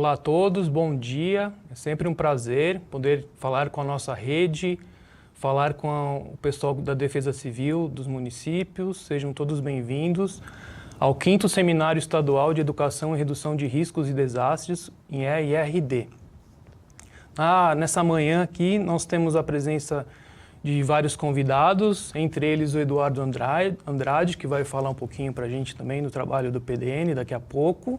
Olá a todos, bom dia. É sempre um prazer poder falar com a nossa rede, falar com o pessoal da Defesa Civil dos municípios. Sejam todos bem-vindos ao 5º Seminário Estadual de Educação e Redução de Riscos e Desastres, IERD. Nessa manhã aqui nós temos a presença de vários convidados, entre eles o Eduardo Andrade, que vai falar um pouquinho para a gente também do trabalho do PDN daqui a pouco.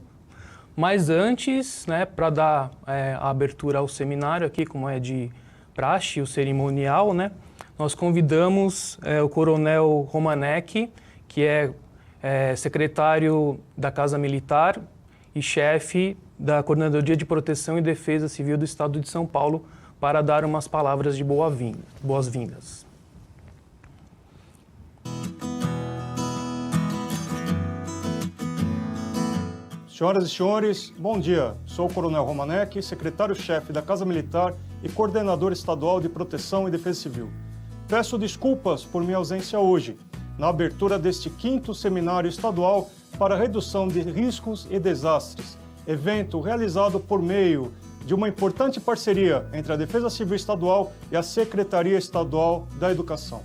Mas antes, para dar a abertura ao seminário aqui, como é de praxe, o cerimonial, nós convidamos o Coronel Romanek, que é secretário da Casa Militar e chefe da Coordenadoria de Proteção e Defesa Civil do Estado de São Paulo, para dar umas palavras de boas-vindas. Senhoras e senhores, bom dia. Sou o Coronel Romanek, secretário-chefe da Casa Militar e coordenador estadual de Proteção e Defesa Civil. Peço desculpas por minha ausência hoje, na abertura deste 5º Seminário Estadual para Redução de Riscos e Desastres, evento realizado por meio de uma importante parceria entre a Defesa Civil Estadual e a Secretaria Estadual da Educação.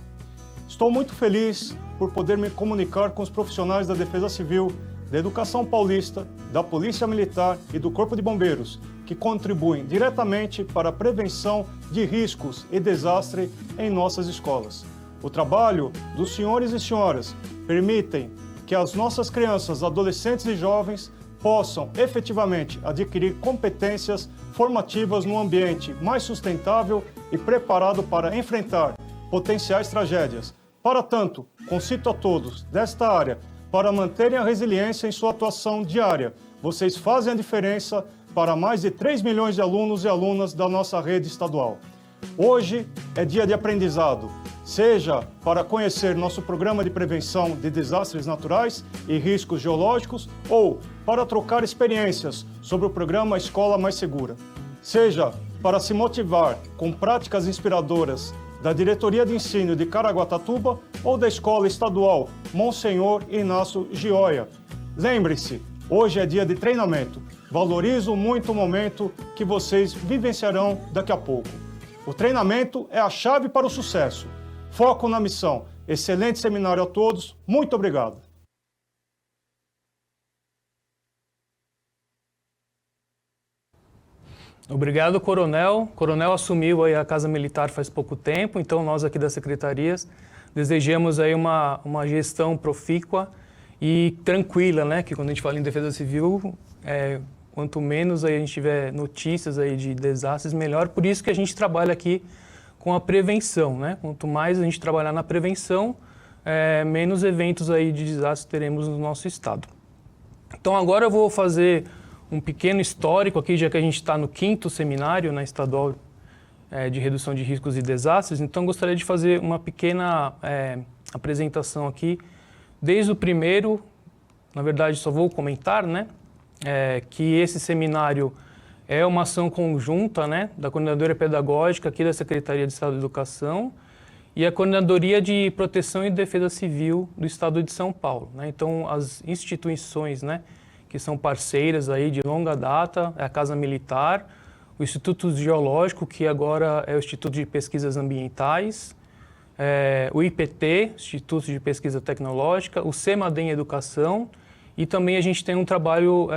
Estou muito feliz por poder me comunicar com os profissionais da Defesa Civil, da Educação Paulista, da Polícia Militar e do Corpo de Bombeiros, que contribuem diretamente para a prevenção de riscos e desastres em nossas escolas. O trabalho dos senhores e senhoras permitem que as nossas crianças, adolescentes e jovens possam efetivamente adquirir competências formativas num ambiente mais sustentável e preparado para enfrentar potenciais tragédias. Para tanto, concito a todos desta área para manterem a resiliência em sua atuação diária. Vocês fazem a diferença para mais de 3 milhões de alunos e alunas da nossa rede estadual. Hoje é dia de aprendizado, seja para conhecer nosso programa de prevenção de desastres naturais e riscos geológicos ou para trocar experiências sobre o programa Escola Mais Segura. Seja para se motivar com práticas inspiradoras da Diretoria de Ensino de Caraguatatuba ou da Escola Estadual Monsenhor Inácio Gioia. Lembre-se, hoje é dia de treinamento. Valorizo muito o momento que vocês vivenciarão daqui a pouco. O treinamento é a chave para o sucesso. Foco na missão. Excelente seminário a todos. Muito obrigado. Obrigado, Coronel. O Coronel assumiu aí a Casa Militar faz pouco tempo, então nós aqui das secretarias desejamos aí uma gestão profícua e tranquila, que quando a gente fala em defesa civil, quanto menos aí a gente tiver notícias aí de desastres, melhor. Por isso que a gente trabalha aqui com a prevenção, Quanto mais a gente trabalhar na prevenção, menos eventos aí de desastres teremos no nosso estado. Então agora eu vou fazer um pequeno histórico aqui, já que a gente está no 5º seminário na estadual de redução de riscos e desastres. Então gostaria de fazer uma pequena apresentação aqui. Desde o primeiro, na verdade só vou comentar, que esse seminário é uma ação conjunta, da Coordenadoria Pedagógica aqui da Secretaria de Estado de Educação e a Coordenadoria de Proteção e Defesa Civil do Estado de São Paulo. Então as instituições, que são parceiras aí de longa data, é a Casa Militar, o Instituto Geológico, que agora é o Instituto de Pesquisas Ambientais, o IPT, Instituto de Pesquisa Tecnológica, o CEMADEM Educação, e também a gente tem um trabalho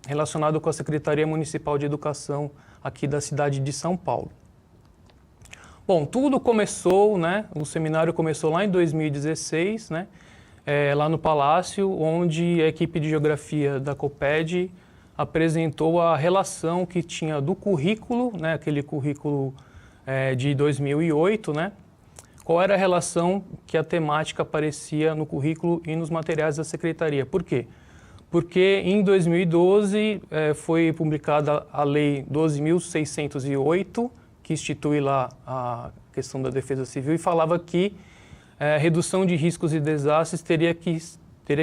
relacionado com a Secretaria Municipal de Educação aqui da cidade de São Paulo. Bom, tudo começou, o seminário começou lá em 2016, lá no Palácio, onde a equipe de Geografia da COPED apresentou a relação que tinha do currículo, aquele currículo de 2008, qual era a relação que a temática aparecia no currículo e nos materiais da Secretaria. Por quê? Porque em 2012 foi publicada a Lei 12.608, que institui lá a questão da defesa civil e falava que redução de riscos e desastres teria que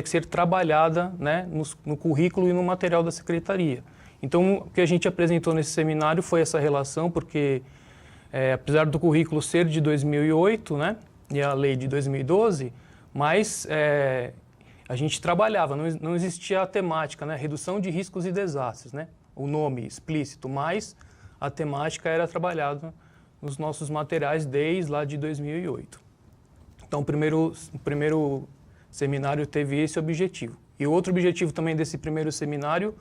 ser trabalhada no currículo e no material da Secretaria. Então, o que a gente apresentou nesse seminário foi essa relação, porque apesar do currículo ser de 2008, e a lei de 2012, mas a gente trabalhava, não existia a temática, redução de riscos e desastres, o nome explícito, mas a temática era trabalhada nos nossos materiais desde lá de 2008. Então, o primeiro seminário teve esse objetivo. E outro objetivo também desse primeiro seminário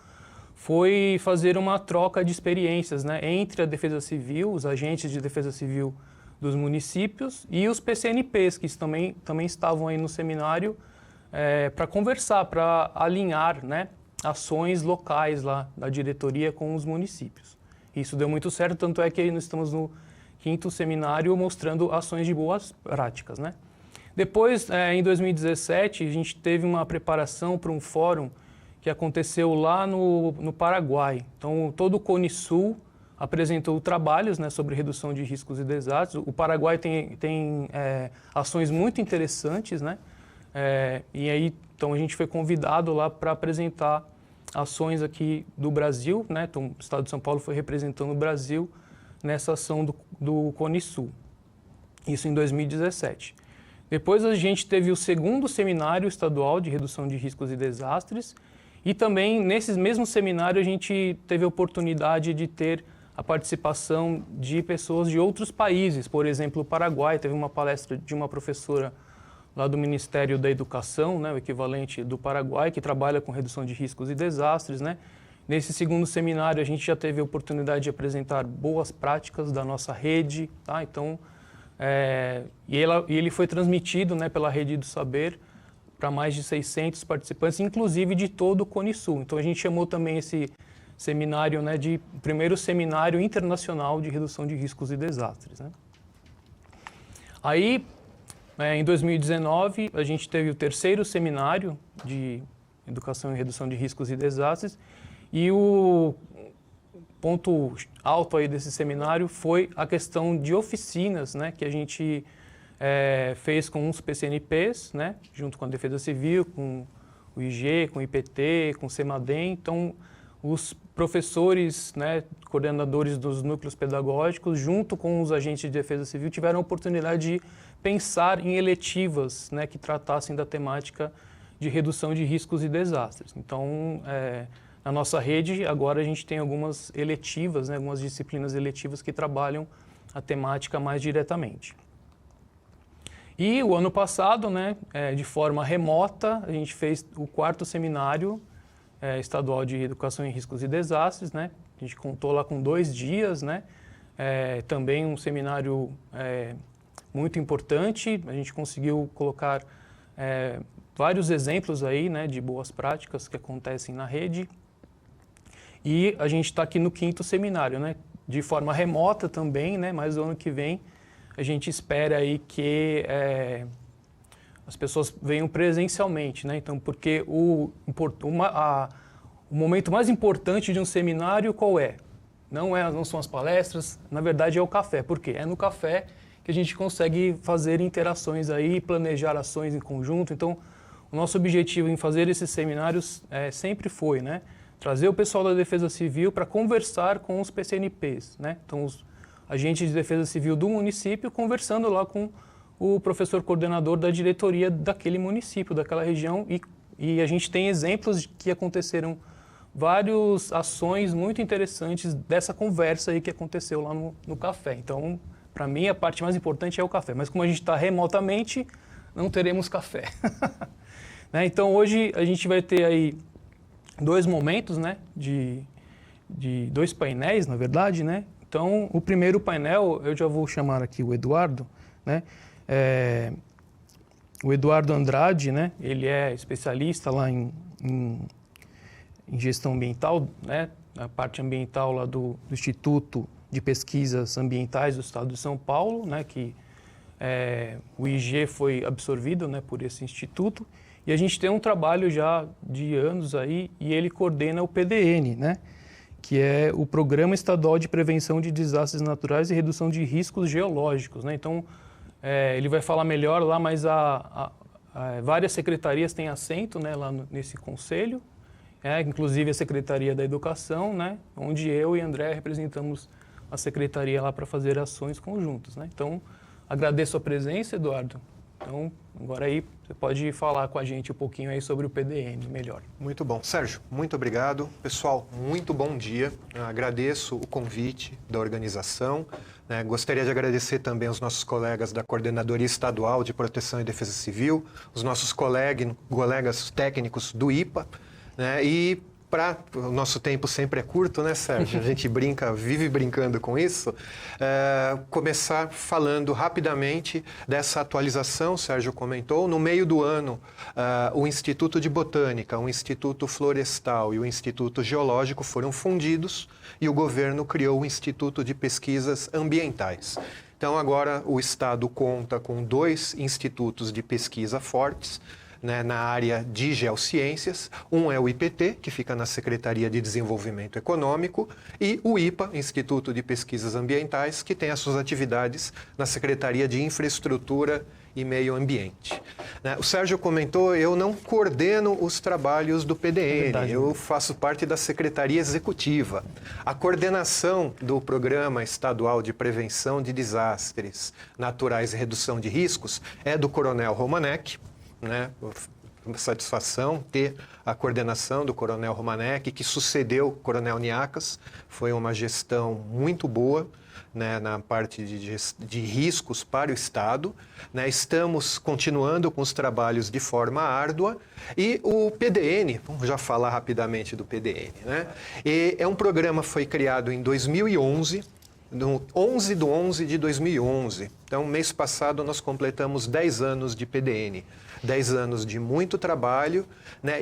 foi fazer uma troca de experiências, né, entre a Defesa Civil, os agentes de Defesa Civil dos municípios e os PCNPs, que também estavam aí no seminário, para conversar, para alinhar, né, ações locais lá da diretoria com os municípios. Isso deu muito certo, tanto é que nós estamos no 5º seminário mostrando ações de boas práticas, né? Depois, em 2017, a gente teve uma preparação para um fórum que aconteceu lá no Paraguai. Então, todo o Cone Sul apresentou trabalhos, né, sobre redução de riscos e desastres. O Paraguai tem ações muito interessantes, né? E aí, então, a gente foi convidado lá para apresentar ações aqui do Brasil, né? Então, o Estado de São Paulo foi representando o Brasil nessa ação do Cone Sul. Isso em 2017. Depois a gente teve o 2º Seminário Estadual de Redução de Riscos e Desastres e também nesse mesmo seminário a gente teve a oportunidade de ter a participação de pessoas de outros países. Por exemplo, o Paraguai teve uma palestra de uma professora lá do Ministério da Educação, né, o equivalente do Paraguai, que trabalha com redução de riscos e desastres, né? Nesse 2º seminário a gente já teve a oportunidade de apresentar boas práticas da nossa rede, tá? Então, ele foi transmitido, né, pela Rede do Saber para mais de 600 participantes, inclusive de todo o Cone Sul. Então a gente chamou também esse seminário, né, de primeiro seminário internacional de redução de riscos e desastres, né? Aí, em 2019, a gente teve o 3º seminário de educação e redução de riscos e desastres e o ponto alto aí desse seminário foi a questão de oficinas, né, que a gente fez com os PCNPs, né, junto com a Defesa Civil, com o IG, com o IPT, com o CEMADEM. Então, os professores, né, coordenadores dos núcleos pedagógicos, junto com os agentes de Defesa Civil, tiveram a oportunidade de pensar em eletivas, né, que tratassem da temática de redução de riscos e desastres. Então, na nossa rede, agora a gente tem algumas eletivas, né, algumas disciplinas eletivas que trabalham a temática mais diretamente. E o ano passado, né, de forma remota, a gente fez o 4º seminário estadual de Educação em Riscos e Desastres, né? A gente contou lá com 2 dias, né? Também um seminário muito importante. A gente conseguiu colocar vários exemplos aí, né, de boas práticas que acontecem na rede. E a gente está aqui no 5º seminário, né? De forma remota também, né? Mas o ano que vem a gente espera aí que as pessoas venham presencialmente, né? Então, porque o momento mais importante de um seminário qual é? Não são as palestras, na verdade é o café. Por quê? É no café que a gente consegue fazer interações aí, planejar ações em conjunto. Então, o nosso objetivo em fazer esses seminários sempre foi, né, trazer o pessoal da Defesa Civil para conversar com os PCNPs, né? Então, os agentes de Defesa Civil do município conversando lá com o professor coordenador da diretoria daquele município, daquela região, e a gente tem exemplos de que aconteceram várias ações muito interessantes dessa conversa aí que aconteceu lá no café. Então, para mim, a parte mais importante é o café, mas como a gente está remotamente, não teremos café. Né? Então, hoje a gente vai ter aí 2 momentos, né, de 2 painéis, na verdade, né? Então, o primeiro painel, eu já vou chamar aqui o Eduardo, né? O Eduardo Andrade, né? Ele é especialista lá em gestão ambiental, né? A parte ambiental lá do Instituto de Pesquisas Ambientais do Estado de São Paulo, né? Que o IG foi absorvido, né, por esse instituto. E a gente tem um trabalho já de anos aí e ele coordena o PDN, né? Que é o Programa Estadual de Prevenção de Desastres Naturais e Redução de Riscos Geológicos, né? Então, ele vai falar melhor lá, mas várias secretarias têm assento, né, lá nesse conselho, inclusive a Secretaria da Educação, né, onde eu e André representamos a secretaria lá para fazer ações conjuntas, né? Então, agradeço a presença, Eduardo. Então, agora aí você pode falar com a gente um pouquinho aí sobre o PDN melhor. Muito bom. Sérgio, muito obrigado. Pessoal, muito bom dia. Eu agradeço o convite da organização. Gostaria de agradecer também aos nossos colegas da Coordenadoria Estadual de Proteção e Defesa Civil, os nossos colegas técnicos do IPA, e o nosso tempo sempre é curto, né, Sérgio? A gente vive brincando com isso. Começar falando rapidamente dessa atualização, Sérgio comentou. No meio do ano, o Instituto de Botânica, o Instituto Florestal e o Instituto Geológico foram fundidos e o governo criou o Instituto de Pesquisas Ambientais. Então, agora o Estado conta com 2 institutos de pesquisa fortes, na área de geociências. Um é o IPT, que fica na Secretaria de Desenvolvimento Econômico, e o IPA, Instituto de Pesquisas Ambientais, que tem as suas atividades na Secretaria de Infraestrutura e Meio Ambiente. O Sérgio comentou, eu não coordeno os trabalhos do PDN, eu faço parte da Secretaria Executiva. A coordenação do Programa Estadual de Prevenção de Desastres Naturais e Redução de Riscos é do Coronel Romanek, uma satisfação ter a coordenação do Coronel Romanek, que sucedeu o Coronel Niacas. Foi uma gestão muito boa, na parte de riscos para o Estado. Estamos continuando com os trabalhos de forma árdua. E o PDN, vamos já falar rapidamente do PDN. É um programa que foi criado em 2011, no 11 de 11 de 2011. Então, mês passado, nós completamos 10 anos de PDN. 10 anos de muito trabalho,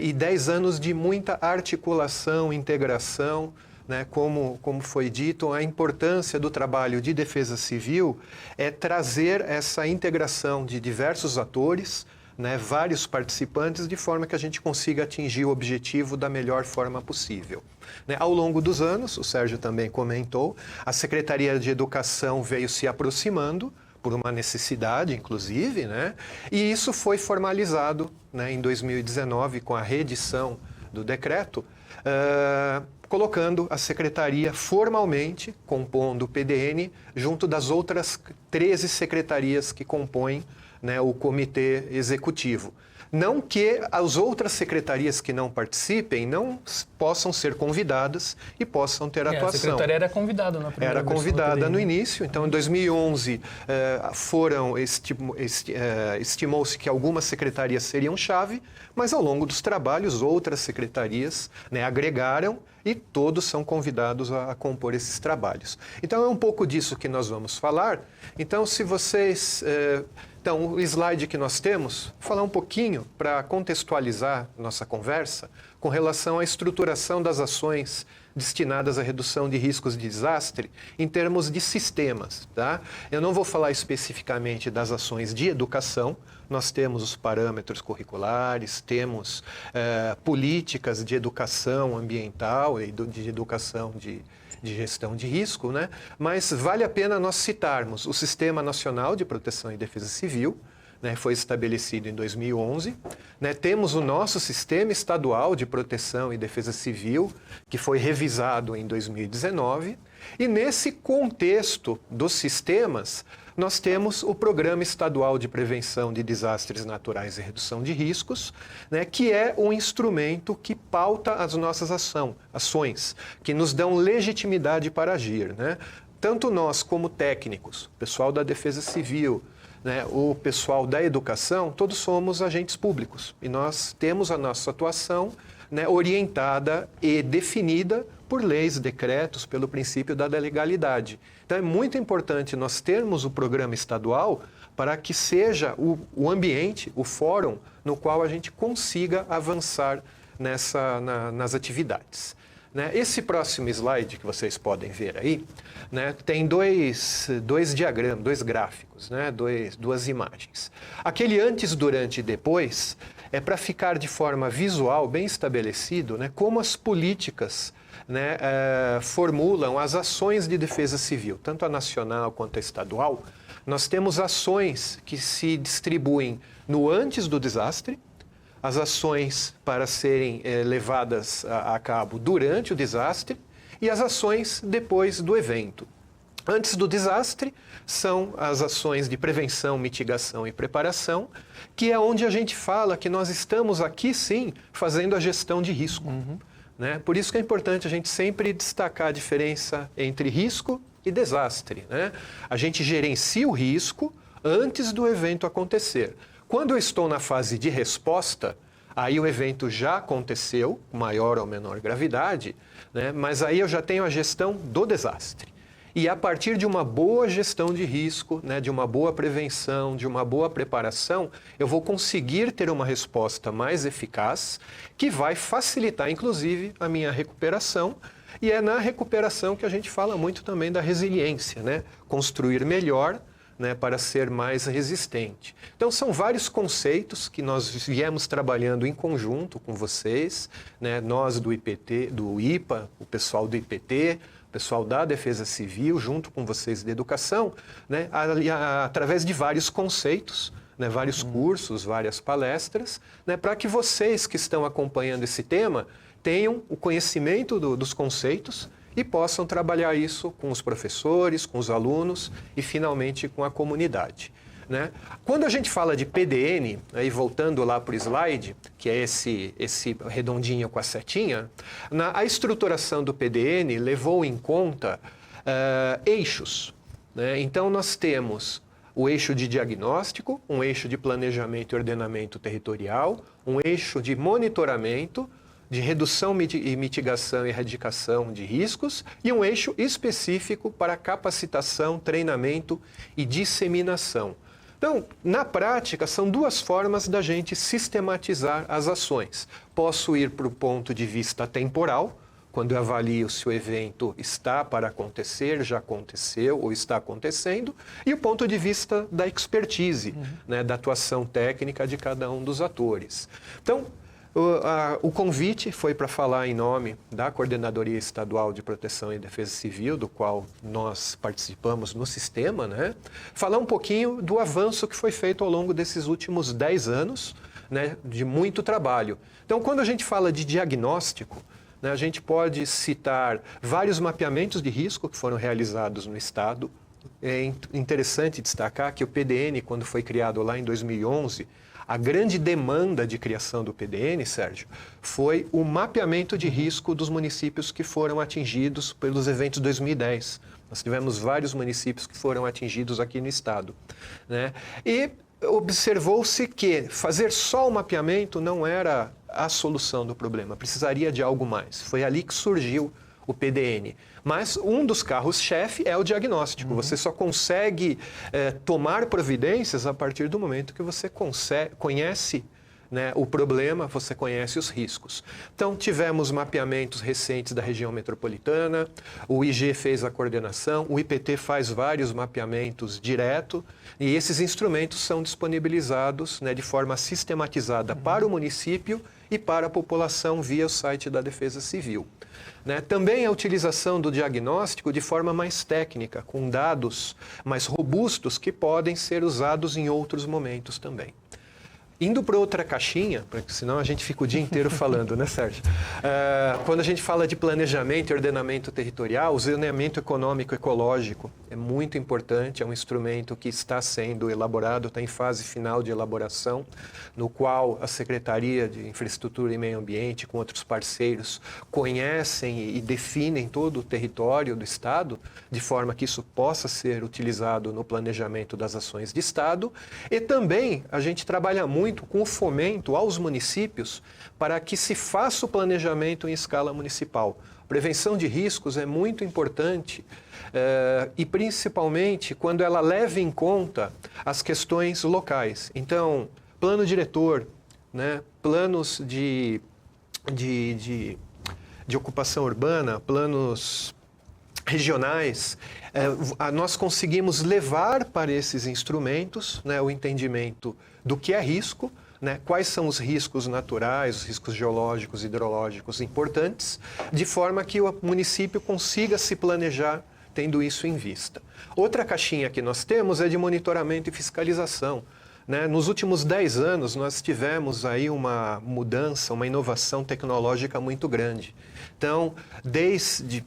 e 10 anos de muita articulação, integração. Como foi dito, a importância do trabalho de defesa civil é trazer essa integração de diversos atores, vários participantes, de forma que a gente consiga atingir o objetivo da melhor forma possível. Ao longo dos anos, o Sérgio também comentou, a Secretaria de Educação veio se aproximando, por uma necessidade, inclusive, e isso foi formalizado em 2019 com a reedição do decreto, colocando a Secretaria formalmente, compondo o PDN, junto das outras 13 secretarias que compõem o Comitê Executivo. Não que as outras secretarias que não participem não possam ser convidadas e possam ter atuação. A secretaria era convidada na primeira Era convidada no início. Então, em 2011, estimou-se que algumas secretarias seriam chave, mas ao longo dos trabalhos, outras secretarias agregaram e todos são convidados a compor esses trabalhos. Então, é um pouco disso que nós vamos falar. Então, se vocês... Então, o slide que nós temos, falar um pouquinho para contextualizar nossa conversa com relação à estruturação das ações destinadas à redução de riscos de desastre em termos de sistemas. Eu não vou falar especificamente das ações de educação, nós temos os parâmetros curriculares, temos políticas de educação ambiental e de educação de gestão de risco, mas vale a pena nós citarmos o Sistema Nacional de Proteção e Defesa Civil, foi estabelecido em 2011. Temos o nosso Sistema Estadual de Proteção e Defesa Civil, que foi revisado em 2019. E nesse contexto dos sistemas, nós temos o Programa Estadual de Prevenção de Desastres Naturais e Redução de Riscos, que é um instrumento que pauta as nossas ações, que nos dão legitimidade para agir. Tanto nós como técnicos, pessoal da Defesa Civil, o pessoal da educação, todos somos agentes públicos e nós temos a nossa atuação orientada e definida por leis, decretos, pelo princípio da legalidade. Então é muito importante nós termos o programa estadual para que seja o ambiente, o fórum, no qual a gente consiga avançar nas atividades. Esse próximo slide que vocês podem ver aí, tem dois diagramas, dois gráficos, duas imagens. Aquele antes, durante e depois é para ficar de forma visual bem estabelecido como as políticas formulam as ações de defesa civil, tanto a nacional quanto a estadual. Nós temos ações que se distribuem no antes do desastre, as ações para serem levadas a cabo durante o desastre e as ações depois do evento. Antes do desastre, são as ações de prevenção, mitigação e preparação, que é onde a gente fala que nós estamos aqui, sim, fazendo a gestão de risco. Né? Por isso que é importante a gente sempre destacar a diferença entre risco e desastre. Né? A gente gerencia o risco antes do evento acontecer. Quando eu estou na fase de resposta, aí o evento já aconteceu, maior ou menor gravidade, né? Mas aí eu já tenho a gestão do desastre. E a partir de uma boa gestão de risco, né, de uma boa prevenção, de uma boa preparação, eu vou conseguir ter uma resposta mais eficaz, que vai facilitar, inclusive, a minha recuperação. E é na recuperação que a gente fala muito também da resiliência, né? Construir melhor, né, para ser mais resistente. Então, são vários conceitos que nós viemos trabalhando em conjunto com vocês, né, nós do IPT, do IPA, o pessoal do IPT, o pessoal da Defesa Civil, junto com vocês da Educação, né, através de vários conceitos, né, vários cursos, várias palestras, né, para que vocês que estão acompanhando esse tema tenham o conhecimento dos conceitos e possam trabalhar isso com os professores, com os alunos e, finalmente, com a comunidade. Né? Quando a gente fala de PDN, aí voltando lá para o slide, que é esse redondinho com a setinha, a estruturação do PDN levou em conta eixos. Né? Então, nós temos o eixo de diagnóstico, um eixo de planejamento e ordenamento territorial, um eixo de monitoramento, de redução e mitigação e erradicação de riscos e um eixo específico para capacitação, treinamento e disseminação. Então, na prática, são duas formas da gente sistematizar as ações. Posso ir para o ponto de vista temporal, quando eu avalio se o evento está para acontecer, já aconteceu ou está acontecendo, e o ponto de vista da expertise, né, da atuação técnica de cada um dos atores. Então, o convite foi para falar em nome da Coordenadoria Estadual de Proteção e Defesa Civil, do qual nós participamos no sistema, né? Falar um pouquinho do avanço que foi feito ao longo desses últimos 10 anos, né, de muito trabalho. Então, quando a gente fala de diagnóstico, né, a gente pode citar vários mapeamentos de risco que foram realizados no Estado. É interessante destacar que o PDN, quando foi criado lá em 2011, a grande demanda de criação do PDN, Sérgio, foi o mapeamento de risco dos municípios que foram atingidos pelos eventos de 2010. Nós tivemos vários municípios que foram atingidos aqui no estado, né? E observou-se que fazer só o mapeamento não era a solução do problema, precisaria de algo mais. Foi ali que surgiu o PDN. Mas um dos carros-chefe é o diagnóstico. Você só consegue tomar providências a partir do momento que você conhece, né, o problema, você conhece os riscos. Então, tivemos mapeamentos recentes da região metropolitana, o IG fez a coordenação, o IPT faz vários mapeamentos direto, e esses instrumentos são disponibilizados, né, de forma sistematizada para o município e para a população via o site da Defesa Civil. Né? Também a utilização do diagnóstico de forma mais técnica, com dados mais robustos que podem ser usados em outros momentos também. Indo para outra caixinha, porque senão a gente fica o dia inteiro falando, né, Sérgio? Quando a gente fala de planejamento e ordenamento territorial, o zoneamento econômico ecológico é muito importante, é um instrumento que está sendo elaborado, está em fase final de elaboração, no qual a Secretaria de Infraestrutura e Meio Ambiente, com outros parceiros, conhecem e definem todo o território do Estado, de forma que isso possa ser utilizado no planejamento das ações de Estado. E também a gente trabalha muito com o fomento aos municípios para que se faça o planejamento em escala municipal. Prevenção de riscos é muito importante e principalmente quando ela leva em conta as questões locais. Então, plano diretor, né, planos de ocupação urbana, planos regionais, nós conseguimos levar para esses instrumentos, né, o entendimento do que é risco, né, quais são os riscos naturais, os riscos geológicos, hidrológicos importantes, de forma que o município consiga se planejar tendo isso em vista. Outra caixinha que nós temos é de monitoramento e fiscalização. Né? Nos últimos 10 anos, nós tivemos aí uma mudança, uma inovação tecnológica muito grande. Então, desde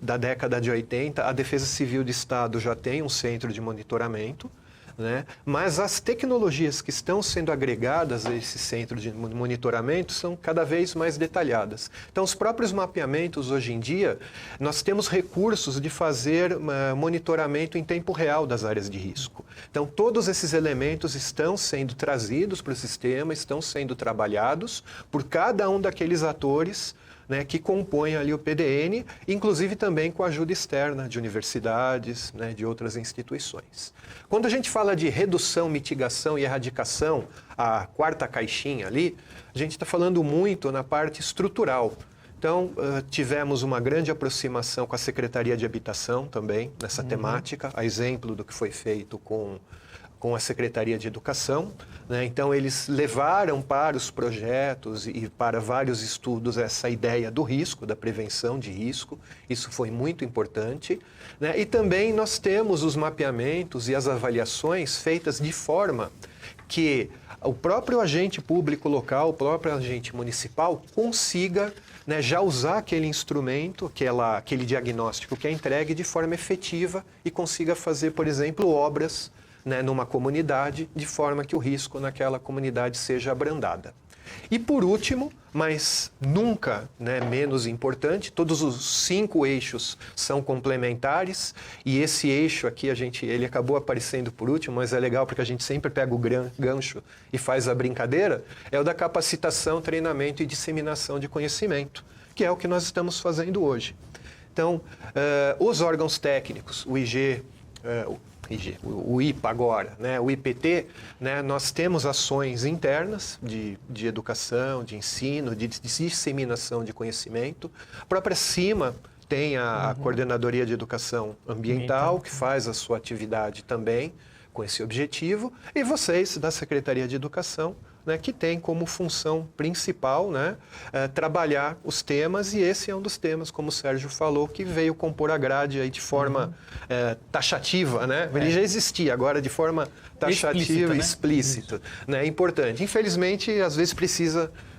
da década de 80, a Defesa Civil do Estado já tem um centro de monitoramento, né? Mas as tecnologias que estão sendo agregadas a esse centro de monitoramento são cada vez mais detalhadas. Então, os próprios mapeamentos, hoje em dia, nós temos recursos de fazer monitoramento em tempo real das áreas de risco. Então, todos esses elementos estão sendo trazidos para o sistema, estão sendo trabalhados por cada um daqueles atores, né, que compõem ali o PDN, inclusive também com a ajuda externa de universidades, né, de outras instituições. Quando a gente fala de redução, mitigação e erradicação, a quarta caixinha ali, a gente está falando muito na parte estrutural. Então, tivemos uma grande aproximação com a Secretaria de Habitação também, nessa temática, a exemplo do que foi feito com a Secretaria de Educação, né? Então, eles levaram para os projetos e para vários estudos essa ideia do risco, da prevenção de risco. Isso foi muito importante, né? E também nós temos os mapeamentos e as avaliações feitas de forma que o próprio agente público local, o próprio agente municipal consiga, né, já usar aquele instrumento, aquele diagnóstico que é entregue de forma efetiva e consiga fazer, por exemplo, obras, né, numa comunidade, de forma que o risco naquela comunidade seja abrandada. E por último, mas nunca, né, menos importante, todos os 5 eixos são complementares, e esse eixo aqui, ele acabou aparecendo por último, mas é legal porque a gente sempre pega o gancho e faz a brincadeira, é o da capacitação, treinamento e disseminação de conhecimento, que é o que nós estamos fazendo hoje. Então, os órgãos técnicos, o o IPA agora, né, o IPT, né, nós temos ações internas de educação, de ensino, de disseminação de conhecimento. A própria CIMA tem a Coordenadoria de Educação Ambiental, que faz a sua atividade também com esse objetivo, e vocês da Secretaria de Educação, né, que tem como função principal, né, trabalhar os temas, e esse é um dos temas, como o Sérgio falou, que veio compor a grade aí de forma taxativa, né? Ele já existia, agora de forma taxativa e explícita, né? É importante. Infelizmente, às vezes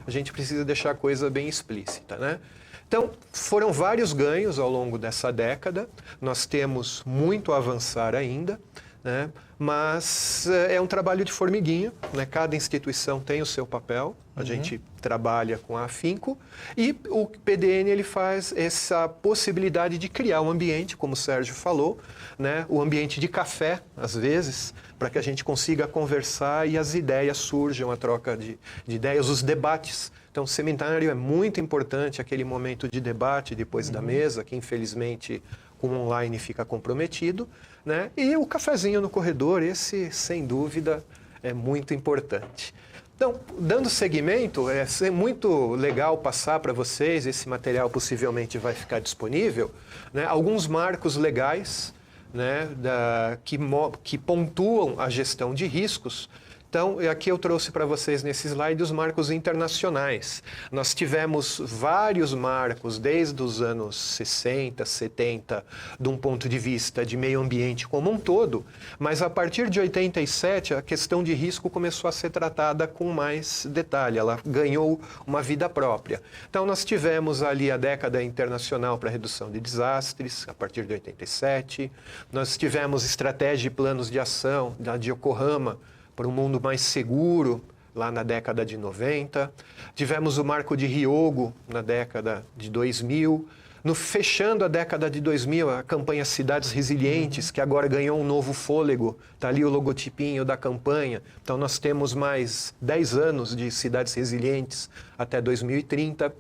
a gente precisa deixar a coisa bem explícita, né? Então, foram vários ganhos ao longo dessa década, nós temos muito a avançar ainda, né? Mas é um trabalho de formiguinha, né? Cada instituição tem o seu papel, a gente trabalha com afinco, e o PDN ele faz essa possibilidade de criar um ambiente, como o Sérgio falou, né? O ambiente de café, às vezes, para que a gente consiga conversar e as ideias surjam, a troca de ideias, os debates. Então, o seminário é muito importante, aquele momento de debate depois da mesa, que infelizmente com o online fica comprometido, né? E o cafezinho no corredor, esse, sem dúvida, é muito importante. Então, dando seguimento, é muito legal passar para vocês, esse material possivelmente vai ficar disponível, né? Alguns marcos legais, né, que pontuam a gestão de riscos. Então, aqui eu trouxe para vocês nesse slide os marcos internacionais. Nós tivemos vários marcos desde os anos 60, 70, de um ponto de vista de meio ambiente como um todo, mas a partir de 87 a questão de risco começou a ser tratada com mais detalhe, ela ganhou uma vida própria. Então, nós tivemos ali a década internacional para redução de desastres, a partir de 87, nós tivemos estratégia e planos de ação de Yokohama, para um mundo mais seguro, lá na década de 90. Tivemos o marco de Hyogo, na década de 2000. Fechando a década de 2000, a campanha Cidades Resilientes, que agora ganhou um novo fôlego. Está ali o logotipinho da campanha. Então, nós temos mais 10 anos de Cidades Resilientes até 2030.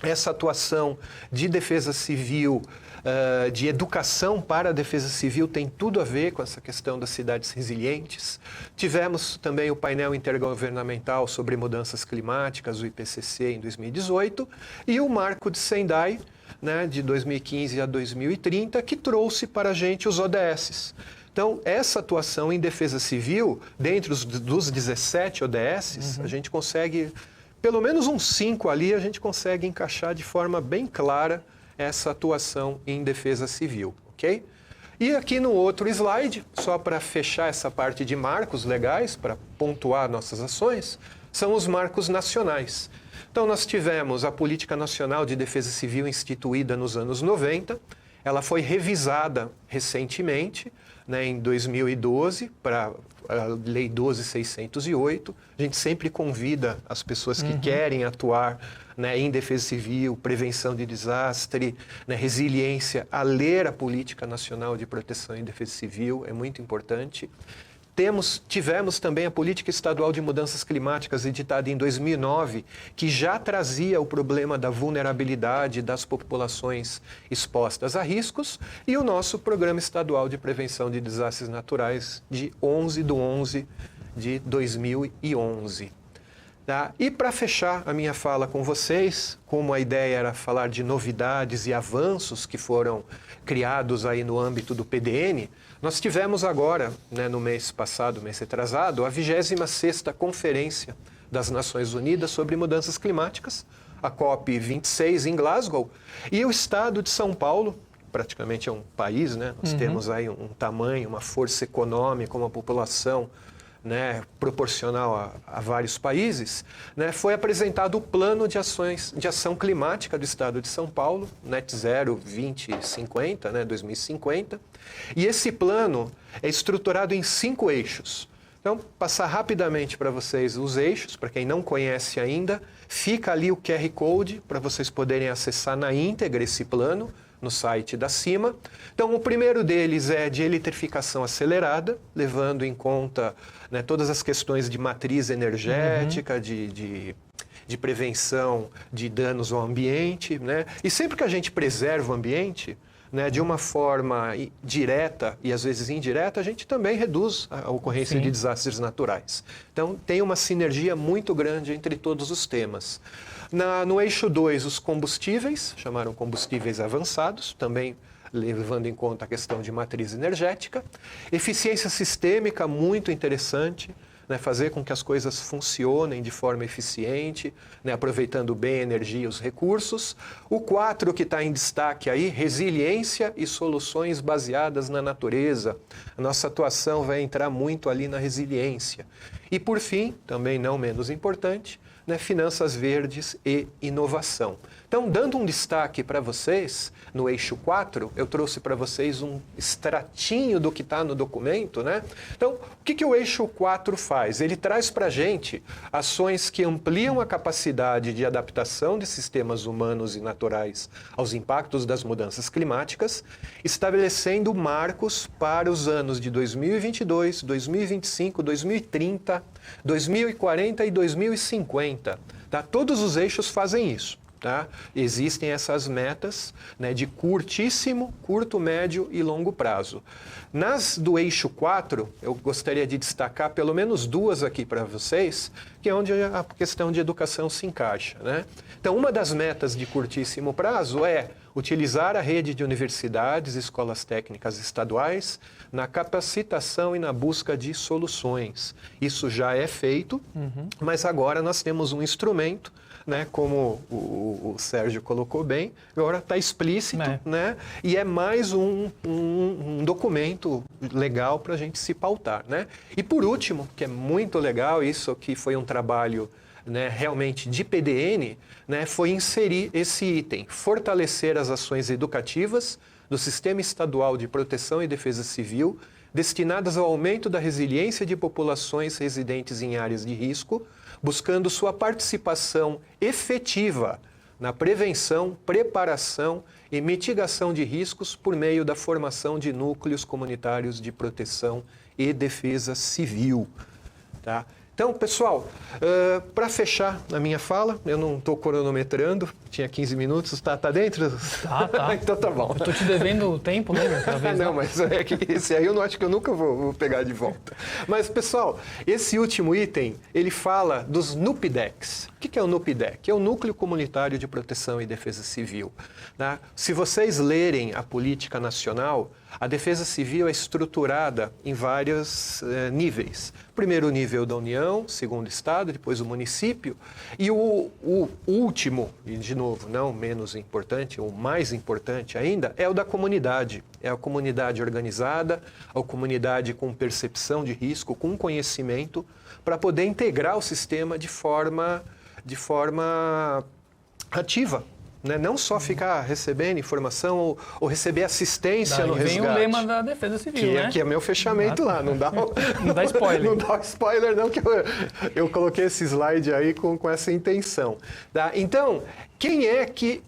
Essa atuação de defesa civil, de educação para a defesa civil tem tudo a ver com essa questão das cidades resilientes. Tivemos também o painel intergovernamental sobre mudanças climáticas, o IPCC, em 2018, e o marco de Sendai, né, de 2015 a 2030, que trouxe para a gente os ODSs. Então, essa atuação em defesa civil, dentro dos 17 ODSs, a gente consegue, pelo menos uns 5 ali, a gente consegue encaixar de forma bem clara essa atuação em defesa civil, ok? E aqui no outro slide, só para fechar essa parte de marcos legais, para pontuar nossas ações, são os marcos nacionais. Então, nós tivemos a Política Nacional de Defesa Civil instituída nos anos 90, ela foi revisada recentemente, né, em 2012, para a Lei 12.608. A gente sempre convida as pessoas que querem atuar, né, em defesa civil, prevenção de desastre, né, resiliência, a ler a Política Nacional de Proteção e Defesa Civil, é muito importante. Tivemos também a Política Estadual de Mudanças Climáticas, editada em 2009, que já trazia o problema da vulnerabilidade das populações expostas a riscos, e o nosso Programa Estadual de Prevenção de Desastres Naturais, de 11/11 de 2011. Tá? E para fechar a minha fala com vocês, como a ideia era falar de novidades e avanços que foram criados aí no âmbito do PDN, nós tivemos agora, né, no mês passado, mês retrasado, a 26ª Conferência das Nações Unidas sobre Mudanças Climáticas, a COP26 em Glasgow, e o estado de São Paulo, praticamente é um país, né? Nós temos aí um tamanho, uma força econômica, uma população, né, proporcional a vários países, né, foi apresentado o Plano de Ação Climática do Estado de São Paulo, Net Zero 2050, né, 2050, e esse plano é estruturado em 5 eixos. Então, passar rapidamente para vocês os eixos, para quem não conhece ainda, fica ali o QR Code para vocês poderem acessar na íntegra esse plano, no site da CIMA. Então, o primeiro deles é de eletrificação acelerada, levando em conta, né, todas as questões de matriz energética, de prevenção de danos ao ambiente, né? E sempre que a gente preserva o ambiente, né, de uma forma direta e às vezes indireta, a gente também reduz a ocorrência de desastres naturais. Então, tem uma sinergia muito grande entre todos os temas. No eixo 2, os combustíveis, chamaram combustíveis avançados, também levando em conta a questão de matriz energética. Eficiência sistêmica, muito interessante, né, fazer com que as coisas funcionem de forma eficiente, né, aproveitando bem a energia e os recursos. O 4, que está em destaque aí, resiliência e soluções baseadas na natureza. A nossa atuação vai entrar muito ali na resiliência. E, por fim, também não menos importante, né, finanças verdes e inovação. Então, dando um destaque para vocês, no eixo 4, eu trouxe para vocês um extratinho do que está no documento, né? Então, o que o eixo 4 faz? Ele traz para a gente ações que ampliam a capacidade de adaptação de sistemas humanos e naturais aos impactos das mudanças climáticas, estabelecendo marcos para os anos de 2022, 2025, 2030, 2040 e 2050. Tá? Todos os eixos fazem isso. Tá? Existem essas metas, né, de curto, médio e longo prazo. Nas do eixo 4, eu gostaria de destacar pelo menos 2 aqui para vocês, que é onde a questão de educação se encaixa, né? Então, uma das metas de curtíssimo prazo é utilizar a rede de universidades e escolas técnicas estaduais na capacitação e na busca de soluções. Isso já é feito, mas agora nós temos um instrumento, né, como o Sérgio colocou bem, agora está explícito, né, e é mais um documento legal para a gente se pautar, né? E por último, que é muito legal, isso que foi um trabalho, né, realmente de PDN, né, foi inserir esse item, fortalecer as ações educativas do Sistema Estadual de Proteção e Defesa Civil, destinadas ao aumento da resiliência de populações residentes em áreas de risco, buscando sua participação efetiva na prevenção, preparação e mitigação de riscos por meio da formação de núcleos comunitários de proteção e defesa civil. Tá? Então, pessoal, para fechar a minha fala, eu não estou cronometrando, tinha 15 minutos, tá dentro? Tá. Então tá bom. Eu estou te devendo tempo, né? Vez, não, mas é que esse aí eu não acho que eu nunca vou pegar de volta. Mas, pessoal, esse último item, ele fala dos NUPDECs. O que é o NUPDEC? É o Núcleo Comunitário de Proteção e Defesa Civil. Tá? Se vocês lerem a política nacional, A defesa civil é estruturada em vários níveis. Primeiro o nível da União, segundo o Estado, depois o município. E o último, e de novo, não menos importante, o mais importante ainda, é o da comunidade. É a comunidade organizada, a comunidade com percepção de risco, com conhecimento, para poder integrar o sistema de forma ativa. Né? Não só ficar recebendo informação ou receber assistência no resgate. Vem o lema da Defesa Civil, né? Que é meu fechamento lá, não dá spoiler. Não dá spoiler não, que eu coloquei esse slide aí com essa intenção. Tá? Então, quem é que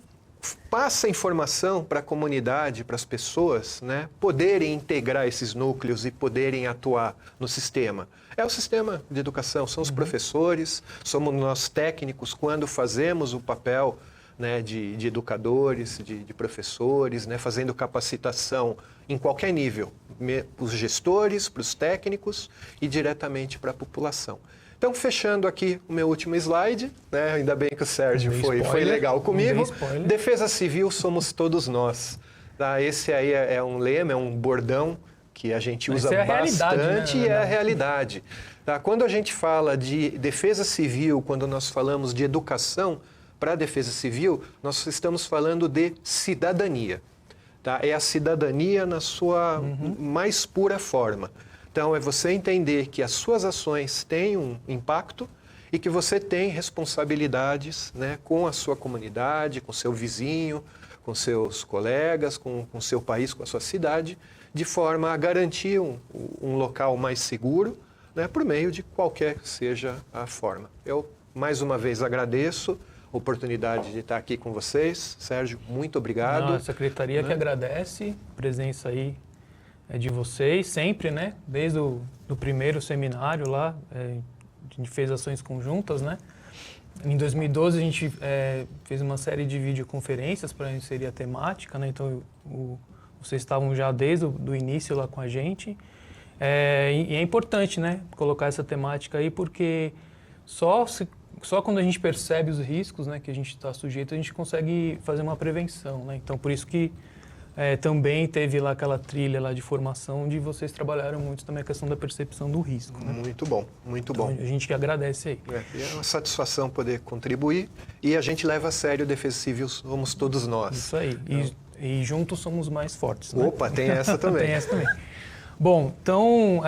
passa informação para a comunidade, para as pessoas, né, poderem integrar esses núcleos e poderem atuar no sistema? É o sistema de educação, são os professores, somos nós técnicos quando fazemos o papel, né, de educadores, de professores, né, fazendo capacitação em qualquer nível, os gestores, para os técnicos e diretamente para a população. Então, fechando aqui o meu último slide, né, ainda bem que o Sérgio foi legal comigo, Defesa Civil somos todos nós. Tá? Esse aí é um lema, é um bordão que a gente usa bastante e é a realidade. Tá? Quando a gente fala de defesa civil, quando nós falamos de educação, para a Defesa Civil, nós estamos falando de cidadania. Tá? É a cidadania na sua mais pura forma. Então, é você entender que as suas ações têm um impacto e que você tem responsabilidades, né, com a sua comunidade, com seu vizinho, com seus colegas, com o seu país, com a sua cidade, de forma a garantir um local mais seguro, né, por meio de qualquer que seja a forma. Eu, mais uma vez, agradeço a oportunidade de estar aqui com vocês. Sérgio, muito obrigado. A Secretaria que agradece a presença aí de vocês, sempre, né? Desde o primeiro seminário lá, a gente fez ações conjuntas, né? Em 2012 a gente fez uma série de videoconferências para inserir a temática, né? Então vocês estavam já desde o início lá com a gente. E é importante, né? Colocar essa temática aí, porque só quando a gente percebe os riscos, né, que a gente está sujeito, a gente consegue fazer uma prevenção, né? Então, por isso que também teve lá aquela trilha lá de formação, onde vocês trabalharam muito também a questão da percepção do risco. Né? Muito bom, muito bom. Então, a gente que agradece aí. É uma satisfação poder contribuir e a gente leva a sério a Defesa Civil, somos todos nós. Isso aí. Então, e juntos somos mais fortes. Né? Opa, tem essa também. Tem essa também. Bom, então,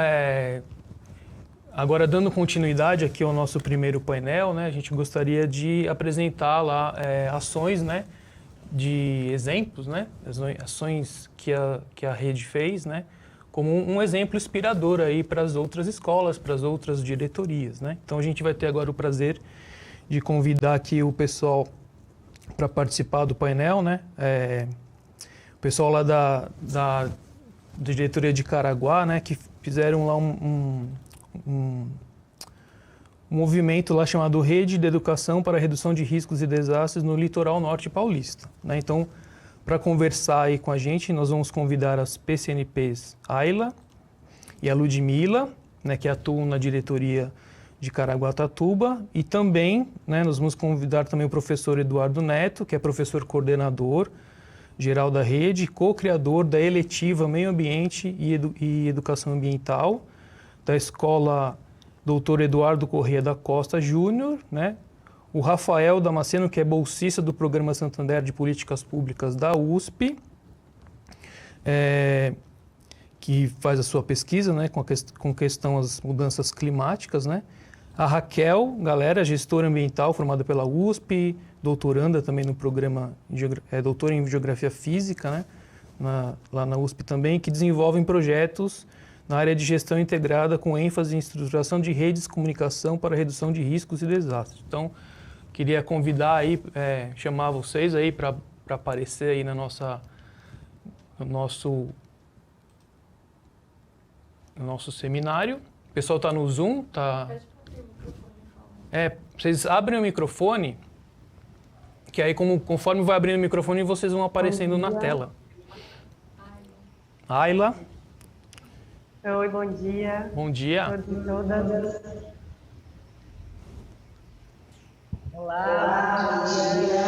agora dando continuidade aqui ao nosso primeiro painel, né, a gente gostaria de apresentar lá ações, né, de exemplos, né, ações que a rede fez, né, como um exemplo inspirador aí para as outras escolas, para as outras diretorias, né. Então a gente vai ter agora o prazer de convidar aqui o pessoal para participar do painel, né, o pessoal lá da diretoria de Caraguá, né, que fizeram lá um movimento lá chamado Rede de Educação para a Redução de Riscos e Desastres no Litoral Norte Paulista. Né? Então, para conversar aí com a gente, nós vamos convidar as PCNPs Ayla e a Ludmila, né, que atuam na diretoria de Caraguatatuba, e também, né, nós vamos convidar também o professor Eduardo Neto, que é professor coordenador geral da rede, co-criador da eletiva Meio Ambiente e Educação Ambiental, da Escola Dr. Eduardo Corrêa da Costa Júnior, né? O Rafael Damasceno, que é bolsista do Programa Santander de Políticas Públicas da USP, que faz a sua pesquisa, né, com questão das mudanças climáticas, né? A Raquel, gestora ambiental formada pela USP, doutoranda também no programa, doutora em Geografia Física, né? Lá na USP também, que desenvolvem projetos na área de gestão integrada com ênfase em estruturação de redes de comunicação para redução de riscos e desastres. Então, queria convidar aí, chamar vocês aí para aparecer aí no nosso seminário. O pessoal está no Zoom, tá? Vocês abrem o microfone, que aí conforme vai abrindo o microfone, vocês vão aparecendo na tela. Ayla. Oi, bom dia. Bom dia. Todos e todas. Olá, bom dia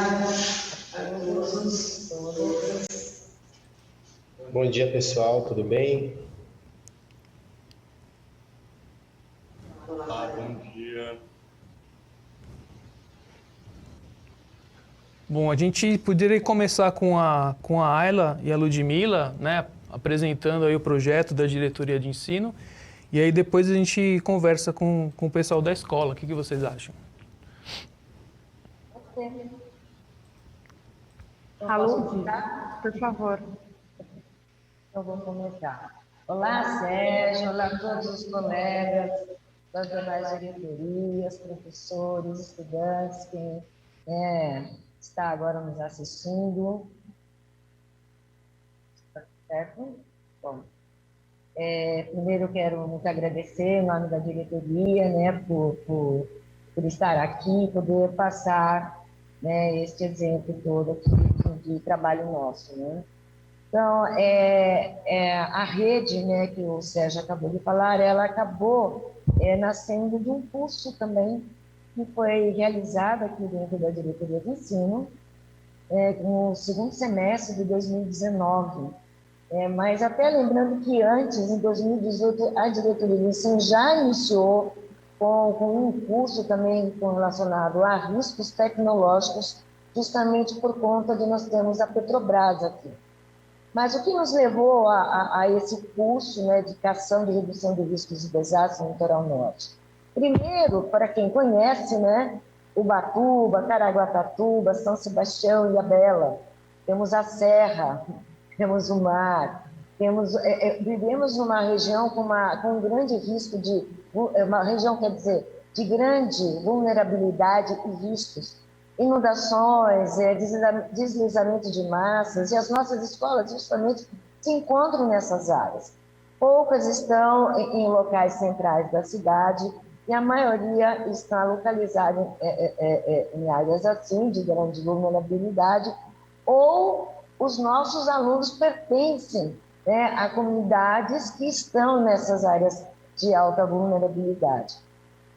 a todos. Bom dia, pessoal, tudo bem? Olá, bom dia. Bom, a gente poderia começar com a Ayla e a Ludmila, né, apresentando aí o projeto da diretoria de ensino, e aí depois a gente conversa com o pessoal da escola. O que vocês acham? Alô, por favor. Então, vou começar. Olá, Sérgio, olá a todos os colegas das demais diretorias, professores, estudantes, quem está agora nos assistindo. Certo? Bom, primeiro eu quero muito agradecer em nome da diretoria, né, por estar aqui, poder passar, né, este exemplo todo aqui de trabalho nosso, né? Então, a rede, né, que o Sérgio acabou de falar, ela acabou nascendo de um curso também que foi realizado aqui dentro da diretoria de ensino, no segundo semestre de 2019. Mas até lembrando que antes, em 2018, a diretoria de ensino já iniciou com um curso também relacionado a riscos tecnológicos, justamente por conta de nós termos a Petrobras aqui. Mas o que nos levou a esse curso, né, de educação de redução de riscos de desastres no litoral norte? Primeiro, para quem conhece, né, Ubatuba, Caraguatatuba, São Sebastião e Ilhabela, temos a serra, temos o mar, vivemos numa região com um grande risco uma região, quer dizer, de grande vulnerabilidade e riscos. Inundações, deslizamento de massas, e as nossas escolas justamente se encontram nessas áreas. Poucas estão em locais centrais da cidade, e a maioria está localizada em áreas assim, de grande vulnerabilidade, ou os nossos alunos pertencem, né, a comunidades que estão nessas áreas de alta vulnerabilidade.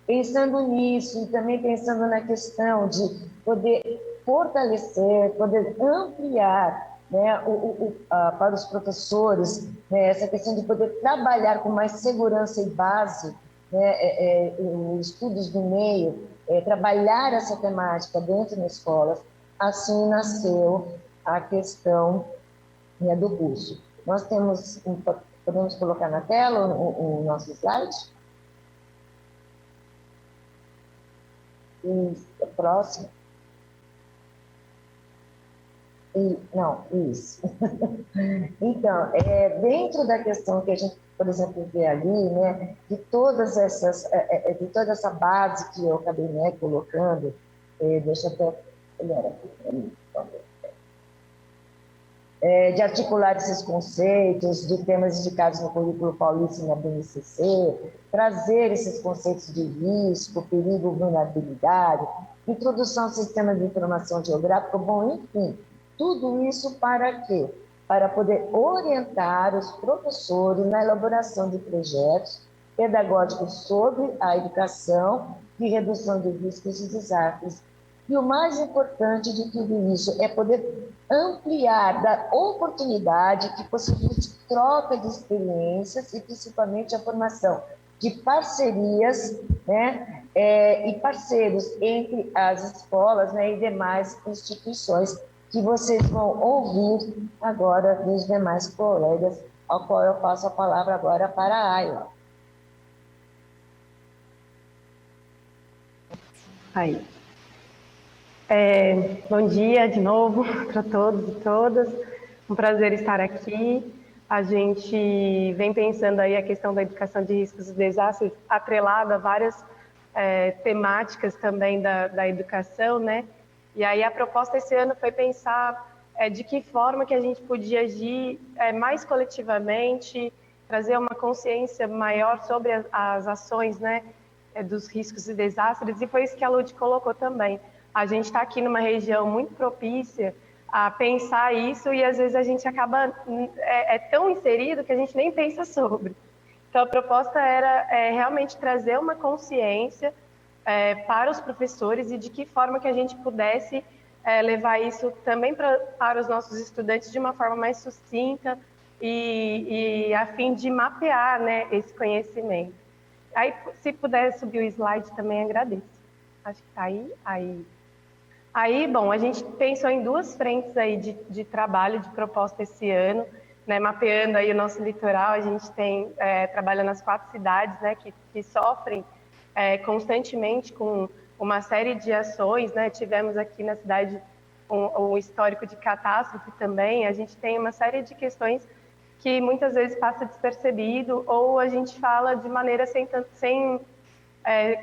Pensando nisso e também pensando na questão de poder fortalecer, poder ampliar, né, para os professores, né, essa questão de poder trabalhar com mais segurança e base, né, os estudos do meio, trabalhar essa temática dentro das escolas, assim nasceu a questão, né, do curso. Nós podemos colocar na tela o nosso slide? Próximo. Não, isso. Então, dentro da questão que a gente, por exemplo, vê ali, né, de toda essa base que eu acabei, né, colocando, deixa eu até olhar aqui para mim, por favor. De articular esses conceitos, de temas indicados no currículo paulista e na BNCC, trazer esses conceitos de risco, perigo, vulnerabilidade, introdução ao sistema de informação geográfica, bom, enfim, tudo isso para quê? Para poder orientar os professores na elaboração de projetos pedagógicos sobre a educação de redução de riscos e desastres. E o mais importante de tudo isso é poder ampliar, dar oportunidade que possibilite troca de experiências e principalmente a formação de parcerias, né, e parceiros entre as escolas, né, e demais instituições que vocês vão ouvir agora dos demais colegas, ao qual eu passo a palavra agora para a Ayla. Aí. Bom dia de novo para todos e todas. Um prazer estar aqui. A gente vem pensando aí a questão da educação de riscos e desastres atrelada a várias temáticas também da educação, né? E aí a proposta esse ano foi pensar de que forma que a gente podia agir mais coletivamente, trazer uma consciência maior sobre as ações, né, dos riscos e desastres, e foi isso que a Lud colocou também. A gente está aqui numa região muito propícia a pensar isso e às vezes a gente acaba tão inserido que a gente nem pensa sobre. Então a proposta era realmente trazer uma consciência para os professores e de que forma que a gente pudesse levar isso também para os nossos estudantes de uma forma mais sucinta, e a fim de mapear, né, esse conhecimento. Aí, se puder subir o slide também, agradeço. Acho que está aí. Aí, bom, a gente pensou em duas frentes aí de trabalho, de proposta esse ano, né, mapeando aí o nosso litoral. A gente tem trabalha nas 4 cidades, né, que sofrem constantemente com uma série de ações, né. Tivemos aqui na cidade um histórico de catástrofe também. A gente tem uma série de questões que muitas vezes passa despercebido, ou a gente fala de maneira sem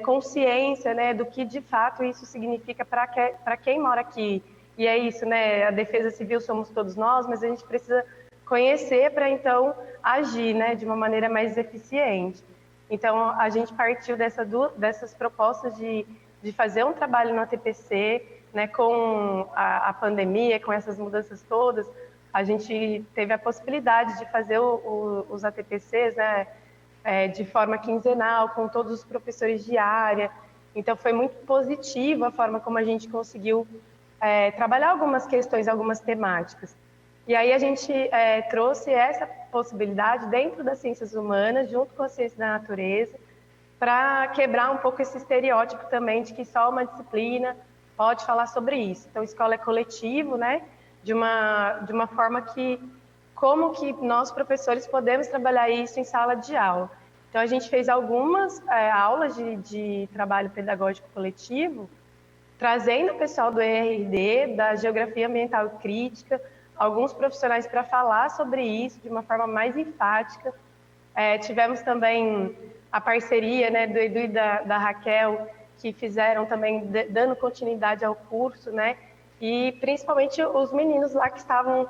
consciência, né, do que de fato isso significa para quem mora aqui. E é isso, né, a defesa civil somos todos nós, mas a gente precisa conhecer para então agir, né, de uma maneira mais eficiente. Então a gente partiu dessas propostas de fazer um trabalho no ATPC, né, com a pandemia, com essas mudanças todas. A gente teve a possibilidade de fazer os ATPCs, né, de forma quinzenal, com todos os professores de área. Então, foi muito positivo a forma como a gente conseguiu trabalhar algumas questões, algumas temáticas. E aí a gente trouxe essa possibilidade dentro das ciências humanas, junto com a ciência da natureza, para quebrar um pouco esse estereótipo também de que só uma disciplina pode falar sobre isso. Então, escola é coletivo, né? De uma forma que, como que nós, professores, podemos trabalhar isso em sala de aula. Então, a gente fez algumas aulas de trabalho pedagógico coletivo, trazendo o pessoal do ERD, da Geografia Ambiental e Crítica, alguns profissionais para falar sobre isso de uma forma mais enfática. Tivemos também a parceria, né, do Edu e da Raquel, que fizeram também, dando continuidade ao curso, né, e principalmente os meninos lá que estavam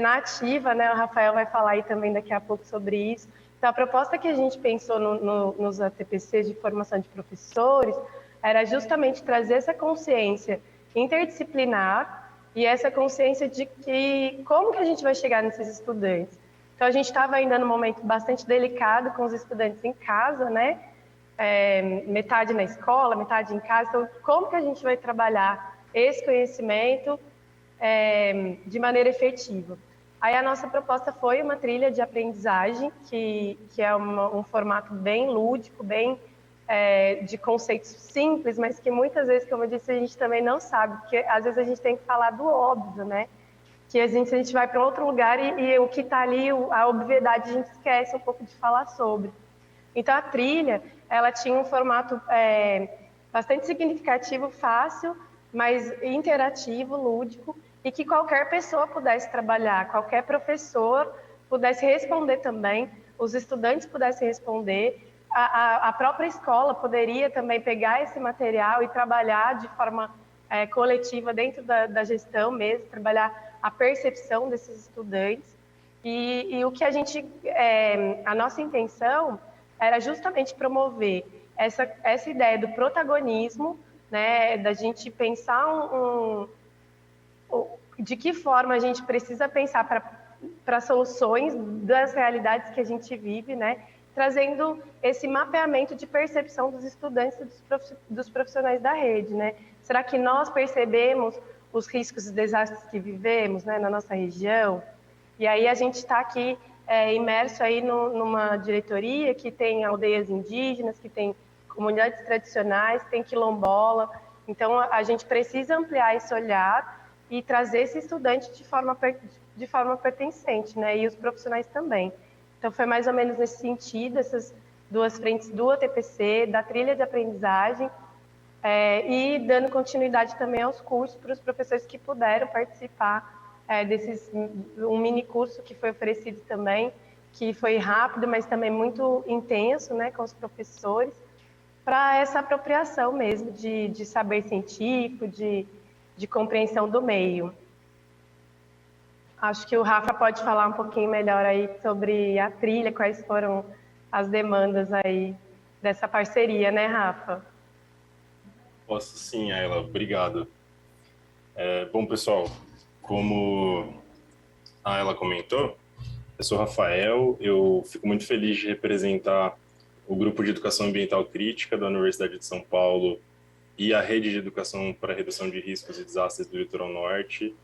na ativa, né, o Rafael vai falar aí também daqui a pouco sobre isso. Então, a proposta que a gente pensou nos ATPCs de formação de professores era justamente trazer essa consciência interdisciplinar e essa consciência de que como que a gente vai chegar nesses estudantes. Então, a gente estava ainda num momento bastante delicado com os estudantes em casa, né? Metade na escola, metade em casa. Então, como que a gente vai trabalhar esse conhecimento de maneira efetiva? Aí a nossa proposta foi uma trilha de aprendizagem, que é um formato bem lúdico, bem de conceitos simples, mas que muitas vezes, como eu disse, a gente também não sabe, porque às vezes a gente tem que falar do óbvio, né? Que a gente vai para outro lugar e o que está ali, a obviedade, a gente esquece um pouco de falar sobre. Então, a trilha, ela tinha um formato bastante significativo, fácil, mas interativo, lúdico, e que qualquer pessoa pudesse trabalhar, qualquer professor pudesse responder também, os estudantes pudessem responder, a própria escola poderia também pegar esse material e trabalhar de forma coletiva dentro da gestão mesmo, trabalhar a percepção desses estudantes. E o que a nossa intenção era justamente promover essa ideia do protagonismo, né, da gente pensar de que forma a gente precisa pensar para soluções das realidades que a gente vive, né, trazendo esse mapeamento de percepção dos estudantes e dos profissionais da rede, né? Será que nós percebemos os riscos e desastres que vivemos, né, na nossa região? E aí a gente está aqui imerso aí numa diretoria que tem aldeias indígenas, que tem comunidades tradicionais, tem quilombola. Então a gente precisa ampliar esse olhar e trazer esse estudante de forma pertencente, né? E os profissionais também. Então foi mais ou menos nesse sentido, essas duas frentes do ATPC, da trilha de aprendizagem, e dando continuidade também aos cursos para os professores que puderam participar um mini curso que foi oferecido também, que foi rápido, mas também muito intenso, né, com os professores, para essa apropriação mesmo de saber científico, de compreensão do meio. Acho que o Rafa pode falar um pouquinho melhor aí sobre a trilha, quais foram as demandas aí dessa parceria, né, Rafa? Posso sim, Ayla, obrigado. Bom, pessoal, como a Ayla comentou, eu sou Rafael, eu fico muito feliz de representar o Grupo de Educação Ambiental Crítica da Universidade de São Paulo e a Rede de Educação para a Redução de Riscos e Desastres do Litoral Norte,